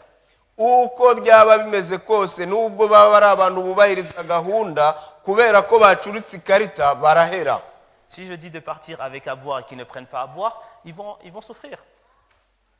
S3: Uko byaba bimeze kose, nubwo baba ari abantu bubahiriza gahunda, kubera ko bacuritse ikarita barahera.
S4: Si je dis de partir avec à boire et qu'ils ne prennent pas à boire, ils vont souffrir.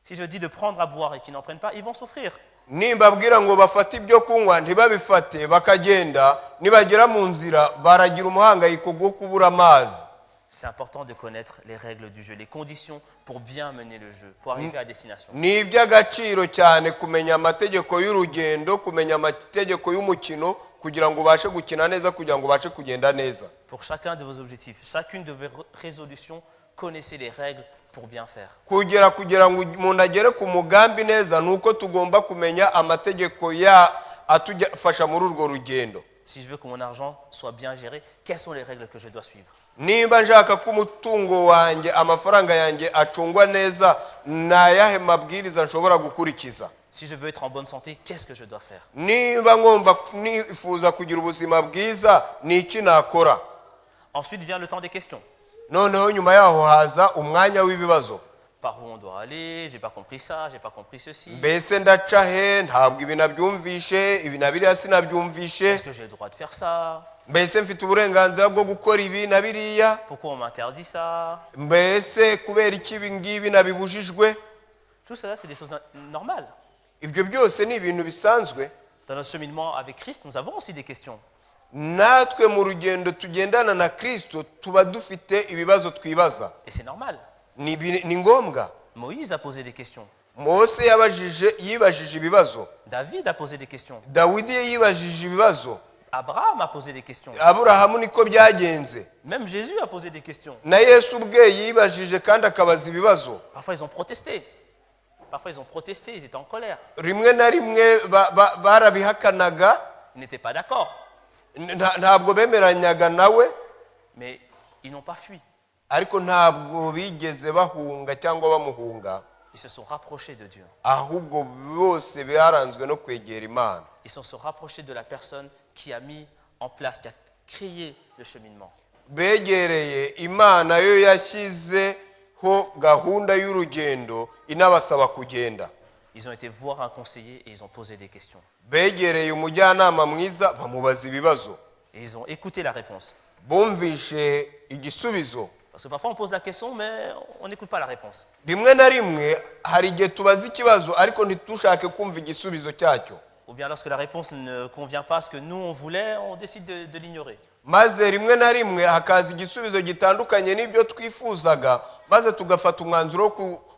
S4: Si je dis de prendre à boire et qu'ils n'en prennent pas, ils vont souffrir.
S3: Nimbabwira ngo bafate ibyo kunywa ntibabifate bakagenda, nibagera mu nzira baragira umuhangayiko go kubura amazi.
S4: C'est important de connaître les règles du jeu, les conditions pour bien mener le jeu, pour arriver à destination.
S3: Ni iby'agaciro cyane kumenya amategeko y'urugendo, kumenya amategeko y'umukino kugira ngo ubashe gukina neza, kugira ngo ubashe kugenda neza.
S4: Pour chacun de vos objectifs, chacune de vos résolutions, connaissez les règles pour bien faire.
S3: Kugira ngo umuntu agere ku mugambi neza, nuko tugomba kumenya amategeko atufasha muri urwo rugendo.
S4: Si je veux que mon argent soit bien géré, quelles sont les règles que je dois suivre?
S3: Niba nshaka ko umutungo wanjye, amafaranga yanjye acungwa neza, nayahe mabwiriza nshobora gukurikiza?
S4: Si je veux être en bonne santé, qu'est-ce que je dois faire?
S3: Niba ngomba nifuza kugira ubuzima bwiza, ni iki nakora?
S4: Ensuite vient le temps des questions.
S3: Noneho nyuma yaho haza umwanya w'ibibazo.
S4: Par où on doit aller? J'ai pas compris ça, j'ai pas compris ceci.
S3: Mbese ndaca he? Ntabwo ibi nabyumvishe, ibi na biriya sinabyumvishe.
S4: Est-ce que j'ai le droit de faire ça?
S3: Mbese mfite uburenganzira bwo gukora ibi na biriya?
S4: Pourquoi on m'interdit ça?
S3: Mbese kubera iki ibi ngibi nabibujijwe?
S4: Tout ça, c'est des choses normales.
S3: Ibyo byose ni ibintu bisanzwe.
S4: Dans notre cheminement avec Christ, nous avons aussi des questions.
S3: Natwe mu rugendo tugendana na Kristo tuba dufite ibibazo twibaza.
S4: Et c'est normal.
S3: Ni ngombwa.
S4: Moïse a posé des questions.
S3: Mose yibajije ibibazo.
S4: David a posé des questions.
S3: Dawidi yibajije ibibazo.
S4: Abraham a posé des questions.
S3: Aburahamu niko byagenze.
S4: Même Jésus a posé des questions.
S3: Na Yesu ubwe yibajije kandi akabaza ibibazo.
S4: Parfois ils ont protesté. Parfois ils ont protesté, ils étaient en colère.
S3: Rimwe na rimwe barabihakanaga.
S4: Ils n'étaient pas d'accord,
S3: ntabwo bemeranyaga nawe
S4: mais ils n'ont pas fui.
S3: ariko ntabwo bigeze bahunga cyangwa bamuhunga,
S4: Ils se sont rapprochés de Dieu.
S3: ahubwo bose baranzwe no kwegera Imana.
S4: Ils se sont rapprochés de la personne qui a mis en place, qui a créé le cheminement.
S3: Begereye Imana yo yashyizeho gahunda y'urugendo inabasaba kugenda.
S4: Ils ont été voir un conseiller et ils ont posé des questions.
S3: Begereye umujyanama mwiza bamubaza ibibazo,
S4: Et ils ont écouté la réponse.
S3: bumvishe igisubizo.
S4: Parce que parfois on pose la question, mais on n'écoute pas la réponse.
S3: Rimwe na rimwe hari igihe tubaza ikibazo ariko ntitushake kumva igisubizo cyacyo,
S4: Ou bien lorsque la réponse ne convient pas à ce que nous on voulait, on décide de l'ignorer.
S3: maze rimwe na rimwe hakaza igisubizo gitandukanye n'ibyo twifuzaga, maze tugafata umwanzuro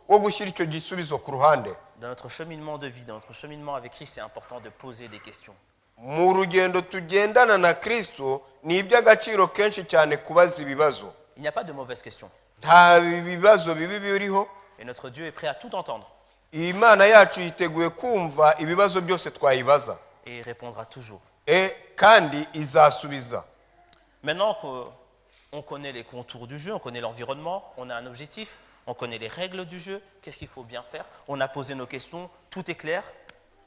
S3: wo gushyira icyo gisubizo ku ruhande.
S4: Dans notre cheminement de vie, dans notre cheminement avec Christ, c'est important de poser des questions.
S3: Mu rugendo tugendana na Kristo ni iby'agaciro kenshi cyane kubaza ibibazo.
S4: Il n'y a pas de mauvaises questions.
S3: Nta bibazo bibi biriho,
S4: Et notre Dieu est prêt à tout entendre.
S3: Imana yacu yiteguye kumva ibibazo byose twayibaza,
S4: Et il répondra toujours.
S3: kandi izasubiza.
S4: Maintenant qu'on connaît les contours du jeu, on connaît l'environnement, on a un objectif, on connaît les règles du jeu, qu'est-ce qu'il faut bien faire, on a posé nos questions, tout est clair,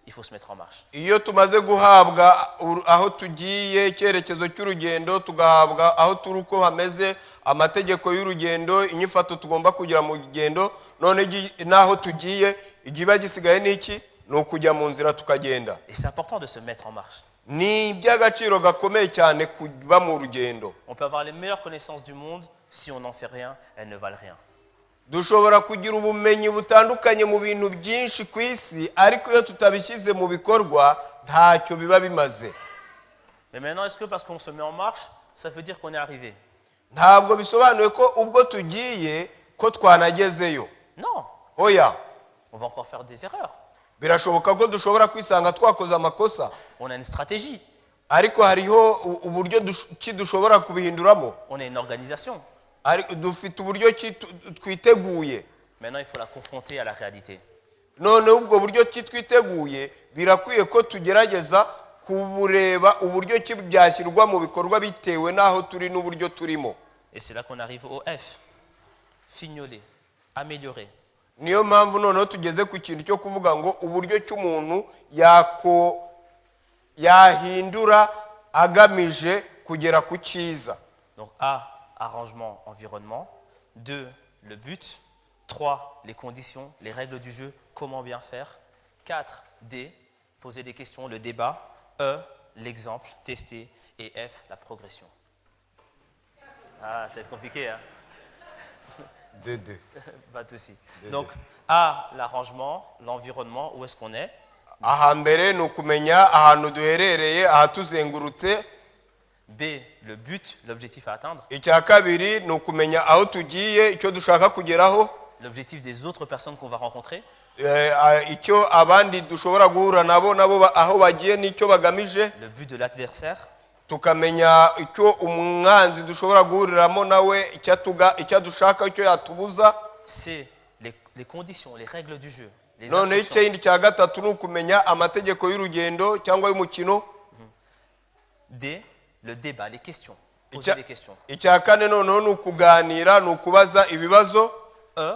S4: il faut se mettre en marche.
S3: Iyo tumaze guhabwa aho tugiye, icyerekezo cy'urugendo, tugahabwa aho turi uko hameze, amategeko y'urugendo, inyifato tugomba kugira mu rugendo, none naho tugiye igiba gisigaye n'iki, ni ukujya mu nzira tukagenda.
S4: Et c'est important de se mettre en marche.
S3: Ni iby'agaciro gakomeye cyane kuba mu rugendo.
S4: On peut avoir les meilleures connaissances du monde, si on n'en fait rien, elles ne valent rien.
S3: Dushobora kugira ubumenyi butandukanye mu bintu byinshi ku isi, ariko iyo tutabishyize mu bikorwa ntacyo biba bimaze.
S4: Mais maintenant, est-ce que parce qu'on se met en marche, ça veut dire qu'on est arrivé?
S3: Ntabwo bisobanuye ko ubwo tugiye ko twanagezeyo.
S4: Non,
S3: Oya,
S4: on va encore faire des erreurs.
S3: birashoboka ko dushobora kwisanga twakoze amakosa,
S4: On a une stratégie,
S3: ariko hariho uburyo ki dushobora kubihinduramo.
S4: on a une organisation.
S3: Dufite uburyo ki twiteguye.
S4: Maintenant, il faut la confronter à la réalité.
S3: None ubwo buryo ki twiteguye birakwiye ko tugerageza kubureba uburyo ki byashyirwa mu bikorwa bitewe n'aho turi n'uburyo turimo.
S4: Et c'est là qu'on arrive au F. Fignoler, améliorer.
S3: Niyo mpamvu noneho tugeze ku kintu cyo kuvuga ngo uburyo cy'umuntu yahindura agamije kugera ku cyiza.
S4: Donc A, arrangement, environnement. 2, le but. 3, les conditions, les règles du jeu, comment bien faire. 4, D, poser des questions, le débat. E, l'exemple, tester. Et F, la progression. Ah, ça va être compliqué, hein? Pas de souci. Donc, A, l'arrangement, l'environnement, où est-ce qu'on est.
S3: Ahambere ni ukumenya ahantu duherereye ahatuzengurutse.
S4: B, le but, l'objectif à atteindre.
S3: Icya kabiri ni ukumenya aho tugiye, icyo dushaka kugeraho.
S4: L'objectif des autres personnes qu'on va rencontrer.
S3: Icyo abandi dushobora guhura nabo aho bagiye n'icyo bagamije.
S4: Le but de l'adversaire.
S3: Tukamenya icyo umwanzi dushobora guhuriramo nawe, icyo dushaka, icyo yatubuza.
S4: C'est les conditions, les règles du jeu. Les
S3: None
S4: instructions.
S3: ikindi cya gatatu ni ukumenya amategeko y'urugendo cyangwa y'umukino.
S4: D, le débat, les questions. Poser des questions.
S3: Icya kane noneho ni ukuganira, ni ukubaza ibibazo.
S4: E,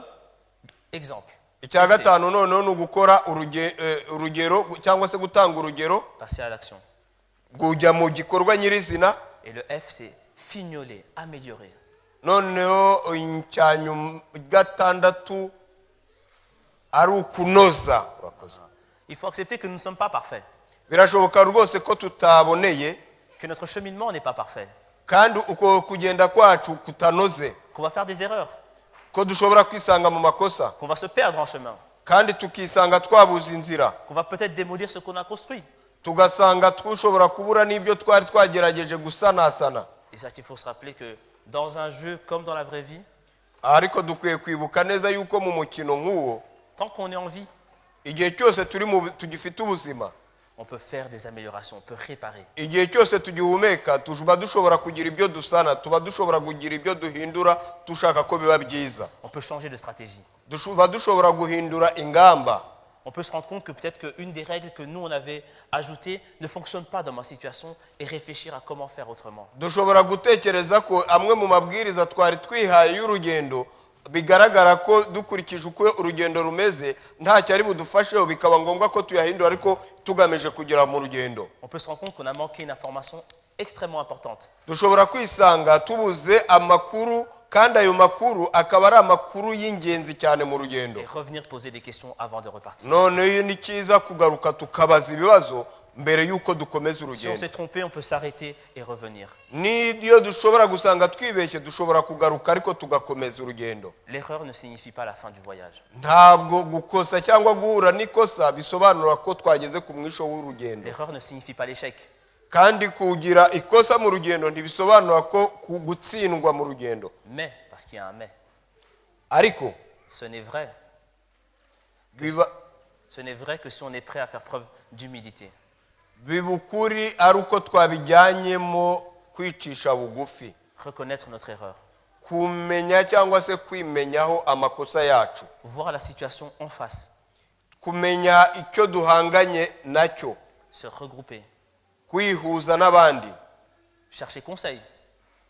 S4: exemple.
S3: Icya gatanu noneho ni ugukora urugero cyangwa se gutanga urugero,
S4: Passer à l'action.
S3: kujya mu gikorwa nyirizina.
S4: Et le F, c'est fignoler, améliorer.
S3: Noneho icya gatandatu ari ukunoza.
S4: Il faut accepter que nous ne sommes pas parfaits.
S3: Birashoboka rwose ko tutaboneye,
S4: Que notre cheminement n'est pas parfait.
S3: kandi uko kugenda kwacu kutanoze,
S4: Qu'on va faire des erreurs.
S3: ko dushobora kwisanga mu makosa,
S4: Qu'on va se perdre en chemin.
S3: kandi tukisanga twabuze inzira,
S4: Qu'on va peut-être démolir ce qu'on a construit.
S3: tugasanga dushobora kubura n'ibyo twari twagerageje gusanasana.
S4: Et ça qu'il faut se rappeler que dans un jeu comme dans la vraie vie,
S3: Ariko dukwiye kwibuka neza yuko mu mukino nk'uwo,
S4: tant qu'on est en vie,
S3: igihe cyose tugifite ubuzima,
S4: on peut faire des améliorations, on peut réparer.
S3: igihe cyose tugihumeka, tuba dushobora kugira ibyo dusana, tuba dushobora kugira ibyo duhindura dushaka ko biba byiza,
S4: On peut changer de stratégie.
S3: tuba dushobora guhindura ingamba,
S4: on peut se rendre compte que peut-être qu'une des règles que nous on avait ajoutées ne fonctionne pas dans ma situation et réfléchir à comment faire autrement.
S3: dushobora gutekereza ko amwe mu mabwiriza twari twihaye y'urugendo bigaragara ko dukurikije uko urugendo rumeze ntacyo ari budufasheho bikaba ngombwa ko tuyahindura ariko tugamije kugera mu rugendo.
S4: On peut se rendre compte qu'on a manqué une information extrêmement importante.
S3: dushobora kwisanga tubuze amakuru kandi ayo makuru akaba ari amakuru y'ingenzi cyane mu rugendo.
S4: Et revenir poser des questions avant de repartir.
S3: none iyo ni cyiza kugaruka tukabaza ibibazo mbere y'uko dukomeza
S4: Si on
S3: urugendo.
S4: s'est trompé, on peut s'arrêter et revenir.
S3: n'iyo dushobora gusanga twibeshye dushobora kugaruka ariko tugakomeza urugendo.
S4: L'erreur ne signifie pas la fin du voyage.
S3: ntabwo gukosa cyangwa guhura n'ikosa bisobanura ko twageze ku mwisho w'urugendo.
S4: L'erreur ne signifie pas l'échec.
S3: kandi kugira ikosa mu rugendo ntibisobanura ko gutsindwa mu rugendo.
S4: Mais, parce qu'il y a un mais,
S3: ariko
S4: ce n'est vrai.
S3: biba
S4: Ce n'est vrai que si on est prêt à faire preuve d'humilité.
S3: biba ukuri ari uko twabijyanyemo kwicisha bugufi,
S4: Reconnaître notre erreur.
S3: kumenya cyangwa se kwimenyaho amakosa yacu,
S4: Voir la situation en face.
S3: kumenya icyo duhanganye nacyo,
S4: Se regrouper.
S3: kwihuza n'abandi,
S4: Chercher conseil.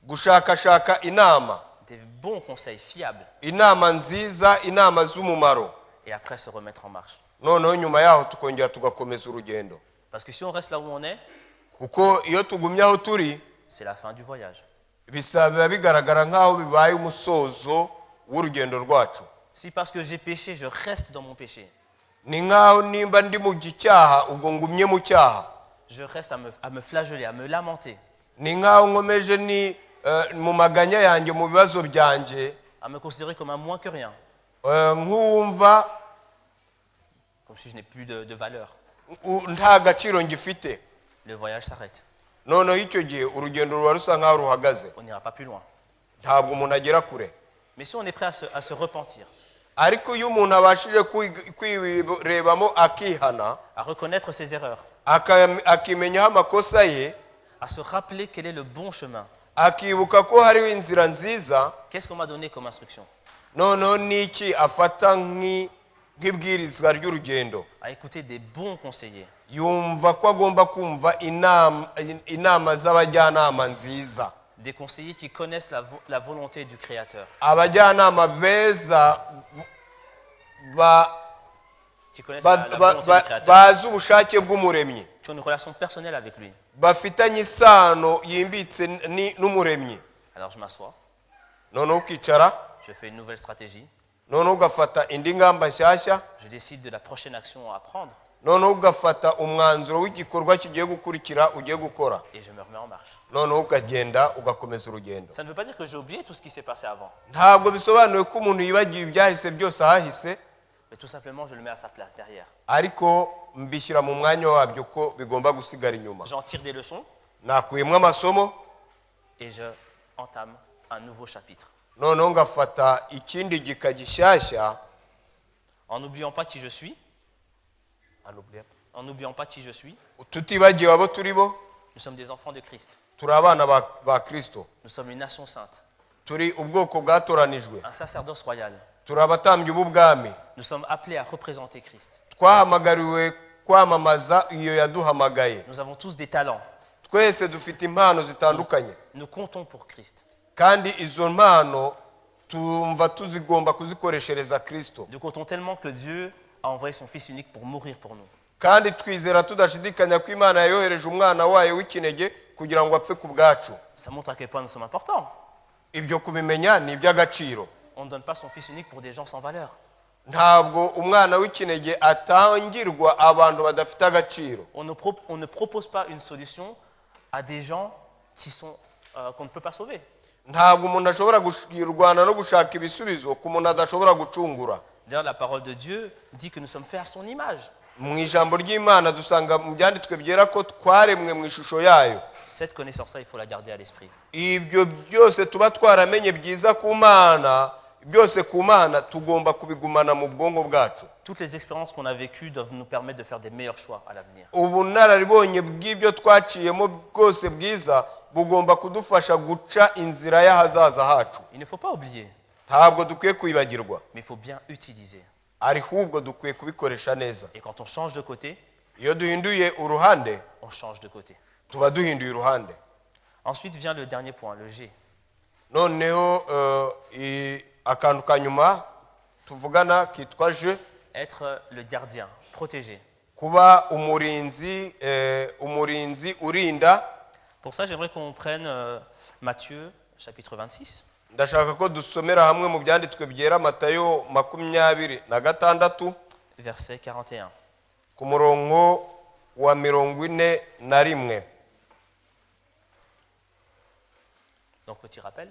S3: gushakashaka inama,
S4: Des bons conseils fiables.
S3: inama nziza, inama z'umumaro,
S4: Et après se remettre en marche.
S3: noneho nyuma yaho tukongera tugakomeza urugendo.
S4: Parce que si on reste là où on est,
S3: kuko iyo tugumye aho turi
S4: c'est la fin du voyage.
S3: biba bigaragara nk'aho bibaye umusozo w'urugendo rwacu.
S4: Si parce que j'ai péché, je reste dans mon péché.
S3: ni nk'aho nimba ndi mu cyaha ubwo ngumye mu cyaha,
S4: Je reste à me flageller, à me lamenter,
S3: ni nk'aho nkomeje ni mu maganya yanjye, mu bibazo byanjye,
S4: à me considérer comme un moins que rien,
S3: nk'uwumva
S4: comme si je n'ai plus de valeur.
S3: nta gaciro ngifite.
S4: Le voyage s'arrête.
S3: noneho icyo gihe urugendo ruba rusa nk'aho ruhagaze,
S4: On n'ira pas plus loin.
S3: ntabwo umuntu agera kure.
S4: Mais si on est prêt à se repentir,
S3: ariko iyo umuntu abashije kwirebamo akihana,
S4: à reconnaître ses erreurs,
S3: akimenyaho amakosa ye,
S4: à se rappeler quel est le bon chemin,
S3: akibuka ko hariho inzira nziza,
S4: qu'est-ce qu'on m'a donné comme instruction,
S3: noneho n'iki afata nk'ibwirizwa ry'urugendo,
S4: à écouter des bons conseillers,
S3: yumva ko agomba kumva inama z'abajyanama nziza,
S4: des conseillers qui connaissent la volonté du Créateur,
S3: abajyanama beza
S4: qui connaissent la volonté du Créateur,
S3: bazi ubushake bw'umuremyi,
S4: qui ont une relation personnelle avec lui.
S3: bafitanye isano yimbitse n'umuremyi.
S4: Alors je m'assois,
S3: noneho ukicara,
S4: je fais une nouvelle stratégie,
S3: noneho ugafata indi ngamba nshyashya,
S4: je décide de la prochaine action à prendre
S3: noneho ugafata umwanzuro w'igikorwa kigiye gukurikira ugiye gukora,
S4: et je me remets en marche.
S3: noneho ukagenda ugakomeza urugendo.
S4: Ça ne veut pas dire que j'ai oublié tout ce qui s'est passé avant,
S3: ntabwo bisobanuye ko umuntu yibagiwe ibyahise byose ahahise,
S4: mais tout simplement je le mets à sa place derrière.
S3: ariko mbishyira mu mwanya wabyo ko bigomba gusigara inyuma.
S4: J'en tire des leçons
S3: nakuyemo amasomo,
S4: et je entame un nouveau chapitre.
S3: noneho ngafata ikindi gika gishyashya,
S4: En n'oubliant pas qui je suis, en n'oubliant pas qui je suis,
S3: tutibagiwe abo turi bo.
S4: nous sommes des enfants de Christ.
S3: turi abana ba Kristo,
S4: Nous sommes une nation sainte,
S3: turi ubwoko bwatoranijwe,
S4: un sacerdoce royal.
S3: turi abatambyi b'ubwami,
S4: Nous sommes appelés à représenter Christ.
S3: twahamagariwe kwamamaza iyo yaduhamagaye.
S4: Nous avons tous des talents.
S3: twese dufite impano zitandukanye,
S4: Nous comptons pour Christ.
S3: kandi izo mpano tumva tuzigomba kuzikoreshereza Kristo,
S4: Nous comptons tellement que Dieu a envoyé son Fils unique pour mourir pour nous.
S3: kandi twizera tudashidikanya ko Imana yayohereje umwana wayo w'ikinege kugira ngo apfe ku bwacu.
S4: Ça montre à quel point nous sommes importants.
S3: ibyo kubimenya ni iby'agaciro.
S4: On ne donne pas son Fils unique pour des gens sans valeur.
S3: ntabwo umwana w'ikinege atangirwa abantu badafite agaciro.
S4: On ne propose pas une solution à des gens qu'on ne peut pas sauver.
S3: ntabwo umuntu ashobora kurwana no gushaka ibisubizo ku muntu adashobora gucungura.
S4: D'ailleurs, la parole de Dieu dit que nous sommes faits à son image.
S3: mu ijambo ry'Imana dusanga mu byanditswe byera ko twaremwe mu ishusho yayo.
S4: Cette connaissance-là, il faut la garder à l'esprit.
S3: ibyo byose tuba twaramenye byiza ku Mana, byose ku Mana tugomba kubigumana mu bwonko bwacu.
S4: Toutes les expériences qu'on a vécues doivent nous permettre de faire des meilleurs choix à l'avenir.
S3: ubunararibonye bw'ibyo twaciyemo bwose bwiza bugomba kudufasha guca inzira y'ahazaza hacu.
S4: Il ne faut pas oublier,
S3: ntabwo dukwiye kwibagirwa,
S4: mais il faut bien utiliser.
S3: ahubwo dukwiye kubikoresha neza.
S4: Et quand on change de côté,
S3: Iyo duhinduye uruhande
S4: on change de côté.
S3: tuba duhinduye uruhande.
S4: Ensuite vient le dernier point, le G.
S3: Noneho akantu ka nyuma tuvugana kitwa je,
S4: Être le gardien, protéger.
S3: kuba umurinzi urinda.
S4: Pour ça, j'aimerais qu'on prenne Matthieu, chapitre 26.
S3: Ndashaka ko dusomera hamwe mu byanditswe byera Matayo 26
S4: Verset 41.
S3: ku murongo wa 41.
S4: Donc petit rappel.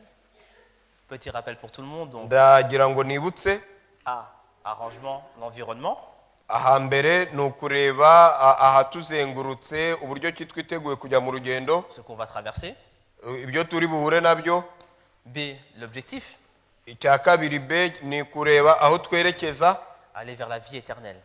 S4: Petit rappel pour tout le monde. Donc
S3: Ndagira ngo nibutse
S4: A, arrangement, l'environnement.
S3: ahambere ni ukureba ahatuzengurutse uburyo ki twiteguye kujya mu rugendo,
S4: Ce qu'on va traverser.
S3: ibyo turi buhure nabyo.
S4: B, l'objectif.
S3: Icya kabiri B ni kureba aho twerekeza,
S4: Aller vers la vie éternelle.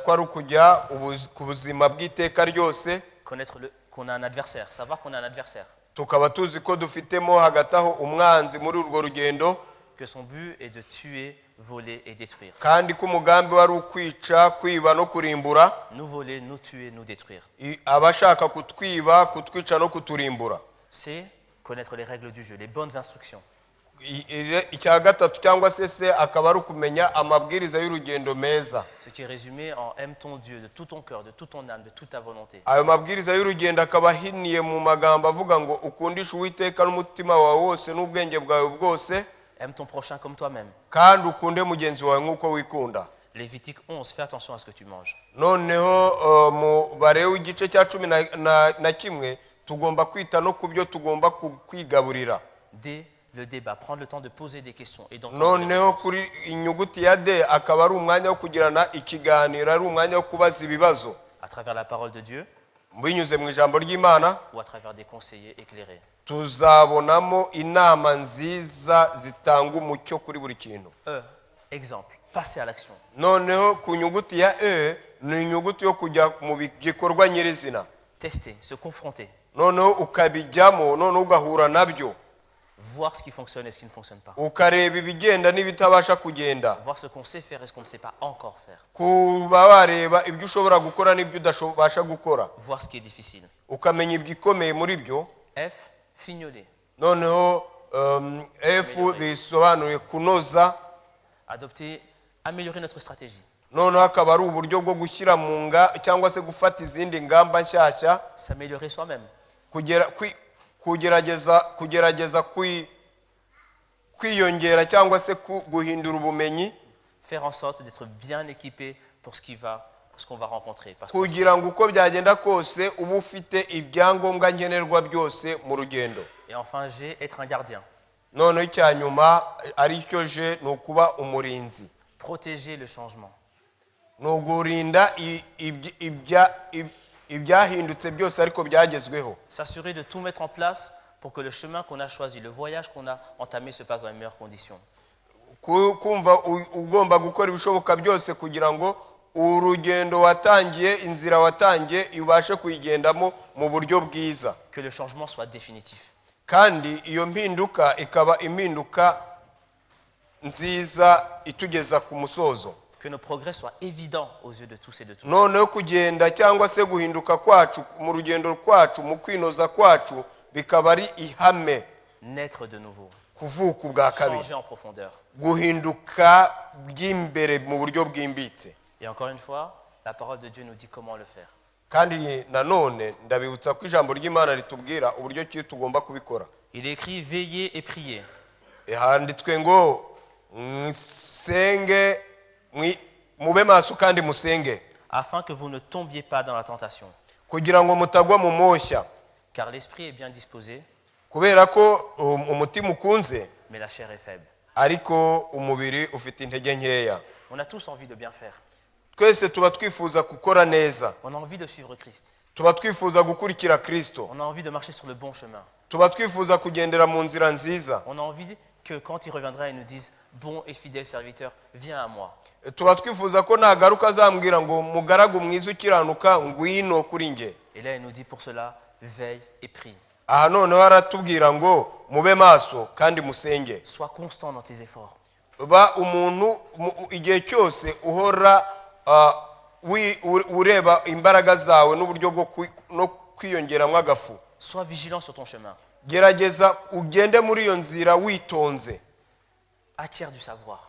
S3: ko ari ukujya ku buzima bw'iteka ryose.
S4: Connaître qu'on a un adversaire. Savoir qu'on a un adversaire.
S3: Tukaba tuzi ko dufitemo hagati aho umwanzi muri urwo rugendo,
S4: Que son but est de tuer, voler et détruire.
S3: kandi ko umugambi wari ukwica, kwiba no kurimbura.
S4: Nous voler, nous tuer, nous détruire.
S3: Abashaka kutwiba, kutwica no kuturimbura.
S4: C, connaître les règles du jeu, les bonnes instructions.
S3: Icya gatatu cyangwa se akaba ari ukumenya amabwiriza y'urugendo meza.
S4: Ce qui est résumé en aime ton Dieu de tout ton cœur, de toute ton âme, de toute ta volonté.
S3: Ayo mabwiriza y'urugendo akaba ahiniye mu magambo avuga ngo ukundishe Uwiteka n'umutima wawe wose n'ubwenge bwawe bwose,
S4: Aime ton prochain comme toi-même.
S3: kandi ukunde mugenzi wawe nk'uko wikunda.
S4: Lévitique 11, fais attention à ce que tu manges.
S3: Noneho mu Balewi igice cya 11 tugomba kwita no ku byo tugomba kwigaburira.
S4: D, le débat, prendre le temps de poser des questions et d'entendre les
S3: Noneho
S4: réponses.
S3: kuri inyuguti ya D akaba ari umwanya wo kugirana ikiganiro, ari umwanya wo kubaza ibibazo
S4: À travers la parole de Dieu
S3: binyuze mu ijambo ry'Imana.
S4: ou à travers des conseillers éclairés.
S3: Tuzabonamo inama nziza zitanga umucyo kuri buri kintu.
S4: E, exemple, passer à l'action.
S3: Noneho ku nyuguti ya E ni inyuguti yo kujya mu gikorwa nyirizina.
S4: Tester, se confronter,
S3: Noneho ukabijyamo, noneho ugahura nabyo,
S4: voir ce qui fonctionne et ce qui ne fonctionne pas.
S3: ukareba ibigenda n'ibitabasha kugenda,
S4: Voir ce qu'on sait faire et ce qu'on ne sait pas encore faire.
S3: kuba wareba ibyo ushobora gukora n'ibyo udashoboye gukora,
S4: Voir ce qui est difficile.
S3: ukamenya ibikomeye muri byo.
S4: F, fignoler.
S3: Noneho F bisobanuye kunoza.
S4: Adopter, améliorer notre stratégie.
S3: Noneho akaba ari uburyo bwo gushyira mu cyangwa se gufata izindi ngamba nshyashya,
S4: S'améliorer soi-même.
S3: kugerageza kwiyongera cyangwa se guhindura ubumenyi,
S4: Faire en sorte d'être bien équipé pour ce qu'on va rencontrer. Parce que
S3: kugira ngo uko byagenda kose uba ufite ibyangombwa nkenerwa byose mu rugendo.
S4: Et enfin, G, être un gardien.
S3: Noneho icya nyuma ari cyo je ni ukuba umurinzi.
S4: Protéger le changement.
S3: Ni ugurinda ibyahindutse byose ariko byagezweho.
S4: S'assurer de tout mettre en place pour que le chemin qu'on a choisi, le voyage qu'on a entamé se passe dans les meilleures conditions.
S3: Kumva ugomba gukora ibishoboka byose kugira ngo urugendo watangiye, inzira watangiye ibashe kuyigendamo mu buryo bwiza.
S4: Que le changement soit définitif.
S3: Kandi iyo mpinduka ikaba impinduka nziza itugeza ku musozo.
S4: Que nos progrès soient évidents aux yeux de tous et de toutes.
S3: Noneho kugenda cyangwa se guhinduka kwacu mu rugendo kwacu, mu kwinoza kwacu, bikaba ari ihame.
S4: Naître de nouveau.
S3: Kuvuka ubwa kabiri,
S4: Changer en profondeur.
S3: guhinduka by'imbere mu buryo bwimbitse.
S4: Et encore une fois, la parole de Dieu nous dit comment le faire.
S3: Kandi nanone ndabibutsa ko ijambo ry'Imana ritubwira uburyo ki tugomba kubikora.
S4: Il est écrit veillez et priez.
S3: Handitswe ngo musenge, mube maso kandi musenge,
S4: afin que vous ne tombiez pas dans la tentation.
S3: kugira ngo mutagwa mu moshya.
S4: Car l'esprit est bien disposé,
S3: Kubera ko umutima ukunze
S4: mais la chair est faible.
S3: ariko umubiri ufite intege nkeya.
S4: On a tous envie de bien faire.
S3: Twese tuba twifuza gukora neza,
S4: On a envie de suivre Christ.
S3: tuba twifuza gukurikira Kristo,
S4: On a envie de marcher sur le bon chemin.
S3: tuba twifuza kugendera mu nzira nziza,
S4: On a envie que quand il reviendra, il nous dise bon et fidèle serviteur, viens à moi.
S3: tuba twifuza ko nagaruka azambwira ngo mugaragu mwiza ukiranuka ngwino kuri nge.
S4: Et là, il nous dit pour cela, veille et prie.
S3: Aha noneho aratubwira ngo mube maso kandi musenge.
S4: Sois constant dans tes efforts.
S3: ba umuntu igihe cyose uhora ureba imbaraga zawe n'uburyo bwo no kwiyongeramo agafu.
S4: Sois vigilant sur ton chemin.
S3: Gerageza ugende muri iyo nzira witonze.
S4: Acquiert du savoir.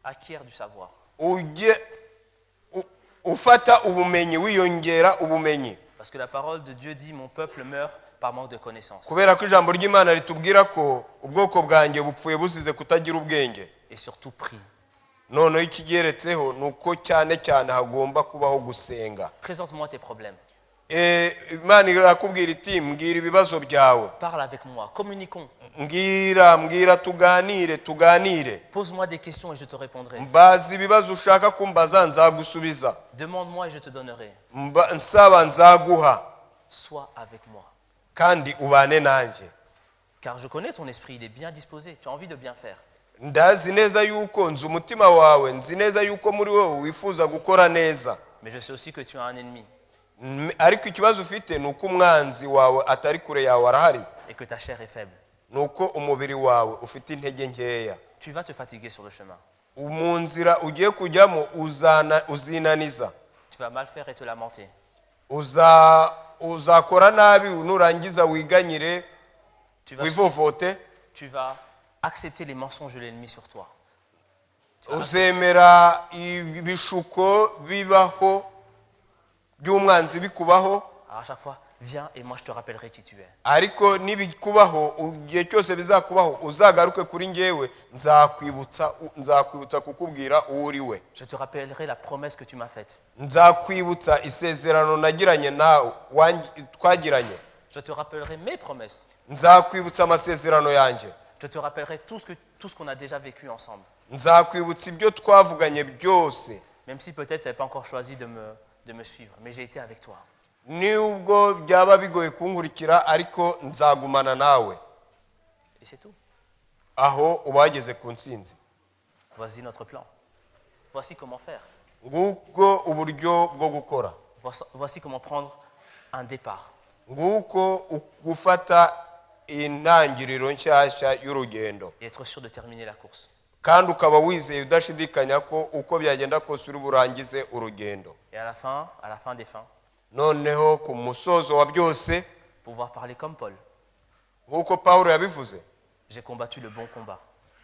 S4: Acquiert du savoir.
S3: Ufata ubumenyi, wiyongera ubumenyi.
S4: Parce que la parole de Dieu dit mon peuple meurt par manque de connaissance.
S3: Kubera ko ijambo ry'Imana ritubwira ko ubwoko bwanjye bupfuye buzize kutagira ubwenge.
S4: Et surtout prie.
S3: Noneho ikigeretseho nuko cyane cyane hagomba kubaho gusenga.
S4: Présente-moi tes problèmes.
S3: Imana irakubwira iti mbwira ibibazo byawe.
S4: Parle avec moi, communiquons.
S3: Mbwira tuganire.
S4: Pose-moi des questions et je te répondrai.
S3: Mbaza ibibazo ushaka kumbaza nzagusubiza.
S4: Demande-moi et je te donnerai.
S3: Nsaba nzaguha.
S4: Sois avec moi.
S3: Kandi ubane nanjye.
S4: Car je connais ton esprit, il est bien disposé, tu as envie de bien faire.
S3: Ndazi neza yuko nzi umutima wawe, nzi neza yuko muri wowe wifuza gukora neza.
S4: Mais je sais aussi que tu as un ennemi.
S3: Ariko ikibazo ufite nuko umwanzi wawe atari kure yawe arahari.
S4: Et que ta chair est faible.
S3: Nuko umubiri wawe ufite intege nkeya.
S4: Tu vas te fatiguer sur le chemin.
S3: Mu nzira ugiye kujyamo uzinaniza.
S4: Tu vas mal faire et te lamenter.
S3: Uzakora nabi nurangiza wiganyire wivovote.
S4: Tu vas accepter les mensonges de l'ennemi sur toi.
S3: Uzemera ibishuko bibaho by'umwanzi bikubaho.
S4: À chaque fois, viens et moi je te rappellerai qui tu es.
S3: Ariko nibikubaho igihe cyose bizakubaho uzagaruke kuri njyewe nzakwibutsa kukubwira uwo uri we.
S4: Je te rappellerai la promesse que tu m'as faite.
S3: Nzakwibutsa isezerano nagiranye nawe twagiranye.
S4: Je te rappellerai mes promesses.
S3: Nzakwibutsa amasezerano yanjye.
S4: Je te rappellerai tout ce qu'on a déjà vécu ensemble.
S3: Nzakwibutsa ibyo twavuganye byose.
S4: Même si peut-être tu n'avais pas encore choisi de me suivre, mais j'ai été avec toi.
S3: Nubwo byaba bigoye kunkurikira ariko nzagumana nawe.
S4: Et c'est tout.
S3: Aho ubageze ku ntsinzi.
S4: Voici notre plan. Voici comment faire.
S3: Nguko uburyo bwo gukora.
S4: Voici comment prendre un départ.
S3: Nguko gufata intangiriro nshyashya y'urugendo.
S4: Et être sûr de terminer la course.
S3: Kandi ukaba wizeye udashidikanya ko uko byagenda kose uri burangize urugendo.
S4: Et à la fin des fins,
S3: noneho ku musozo wa byose
S4: pouvoir parler comme Paul.
S3: Nguko Pawulo yabivuze.
S4: J'ai combattu le bon combat.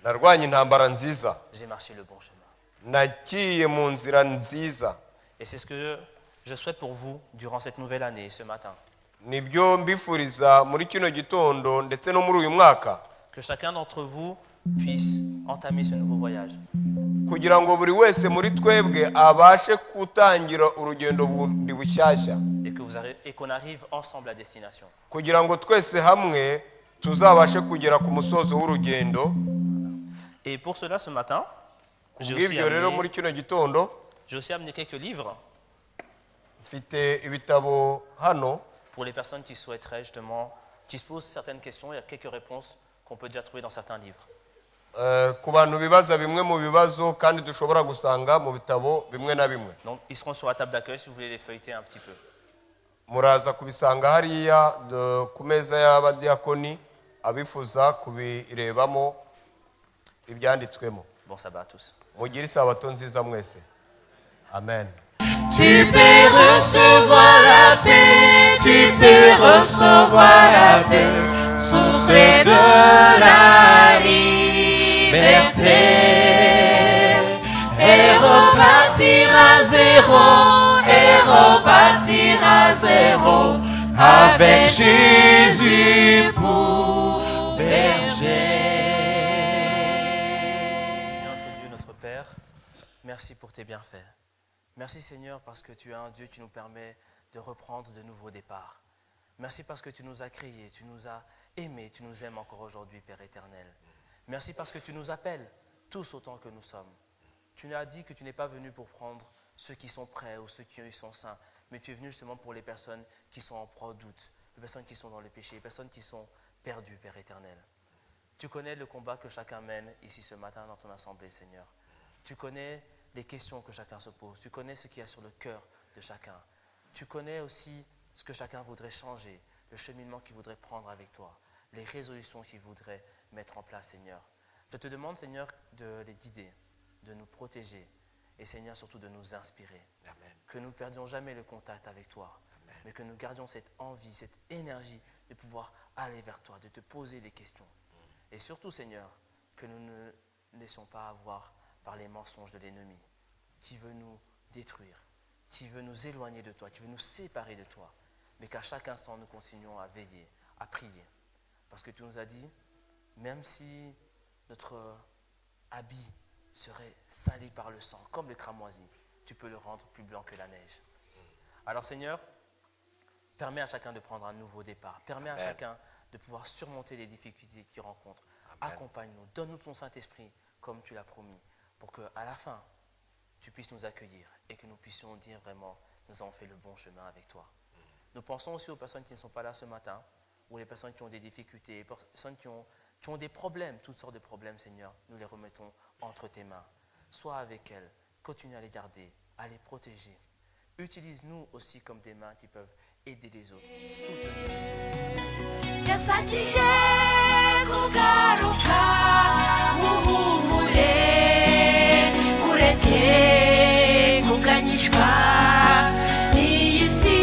S3: Narwanye intambara nziza.
S4: J'ai marché le bon chemin.
S3: Nagiye mu nzira nziza.
S4: Et c'est ce que je souhaite pour vous durant cette nouvelle année, ce matin.
S3: Nibyo mbifuriza muri kino gitondo ndetse no muri uyu mwaka.
S4: Que chacun d'entre vous puisse entamer ce nouveau voyage.
S3: Kugira ngo buri wese muri twebwe abashe kutangira urugendo bundi bushyashya.
S4: Et qu'on arrive ensemble à destination.
S3: Kugira ngo twese hamwe tuzabashe kugera ku musozo w'urugendo.
S4: Et pour cela ce matin, j'ai aussi amené quelques livres.
S3: Mfite ibitabo hano.
S4: Pour les personnes qui souhaiteraient justement, qui se posent certaines questions, il y a quelques réponses qu'on peut déjà trouver dans certains livres.
S3: Ku bantu bibaza bimwe mu bibazo kandi dushobora gusanga mu bitabo bimwe na bimwe.
S4: Donc ils seront sur la table d'accueil si vous voulez les feuilleter un petit peu.
S3: Muraza kubisanga hariya ku meza y'abadiakoni abifuza kubirebamo ibyanditswemo.
S4: Bon sabbat à tous.
S3: Mugire isabato nziza mwese. Amen.
S1: Tu peux recevoir la paix, tu peux recevoir la paix, source de la liberté, et repartir à zéro, avec Jésus pour berger.
S4: Seigneur notre Dieu, notre Père, merci pour tes bienfaits. Merci Seigneur parce que tu es un Dieu qui nous permet de reprendre de nouveaux départs. Merci parce que tu nous as créés, tu nous as aimés, tu nous aimes encore aujourd'hui, Père éternel. Merci parce que tu nous appelles tous autant que nous sommes. Tu nous as dit que tu n'es pas venu pour prendre ceux qui sont prêts ou ceux qui sont saints, mais tu es venu justement pour les personnes qui sont en proie au doute, les personnes qui sont dans le péché, les personnes qui sont perdues, Père éternel. Tu connais le combat que chacun mène ici ce matin dans ton assemblée, Seigneur. Tu connais les questions que chacun se pose. Tu connais ce qu'il y a sur le cœur de chacun. Tu connais aussi ce que chacun voudrait changer, le cheminement qu'il voudrait prendre avec toi, les résolutions qu'il voudrait mettre en place, Seigneur. Je te demande, Seigneur, de les guider, de nous protéger et, Seigneur, surtout de nous inspirer.
S1: Amen.
S4: Que nous ne perdions jamais le contact avec toi,
S1: Amen.
S4: mais que nous gardions cette envie, cette énergie de pouvoir aller vers toi, de te poser des questions. Et surtout, Seigneur, que nous ne laissons pas avoir par les mensonges de l'ennemi qui veut nous détruire, qui veut nous éloigner de toi, qui veut nous séparer de toi, mais qu'à chaque instant, nous continuons à veiller, à prier. Parce que tu nous as dit, même si notre habit serait sali par le sang, comme le cramoisi, tu peux le rendre plus blanc que la neige. Alors Seigneur, permets à chacun de prendre un nouveau départ. Permets à chacun de pouvoir surmonter les difficultés qu'il rencontre.
S1: Amen.
S4: Accompagne-nous, donne-nous ton Saint-Esprit, comme tu l'as promis, pour qu'à la fin, tu puisses nous accueillir et que nous puissions dire vraiment, nous avons fait le bon chemin avec toi. Nous pensons aussi aux personnes qui ne sont pas là ce matin, ou les personnes qui ont des difficultés, les personnes qui ont des problèmes, toutes sortes de problèmes, Seigneur. Nous les remettons entre tes mains. Sois avec elles, continue à les garder, à les protéger. Utilise-nous aussi comme des mains qui peuvent aider les autres, soutenir les autres.
S5: yasagiye kugaruka muhumure mureke kuganyishwa n'iyi si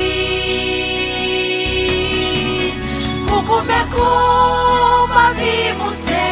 S5: mugume ku mavi muse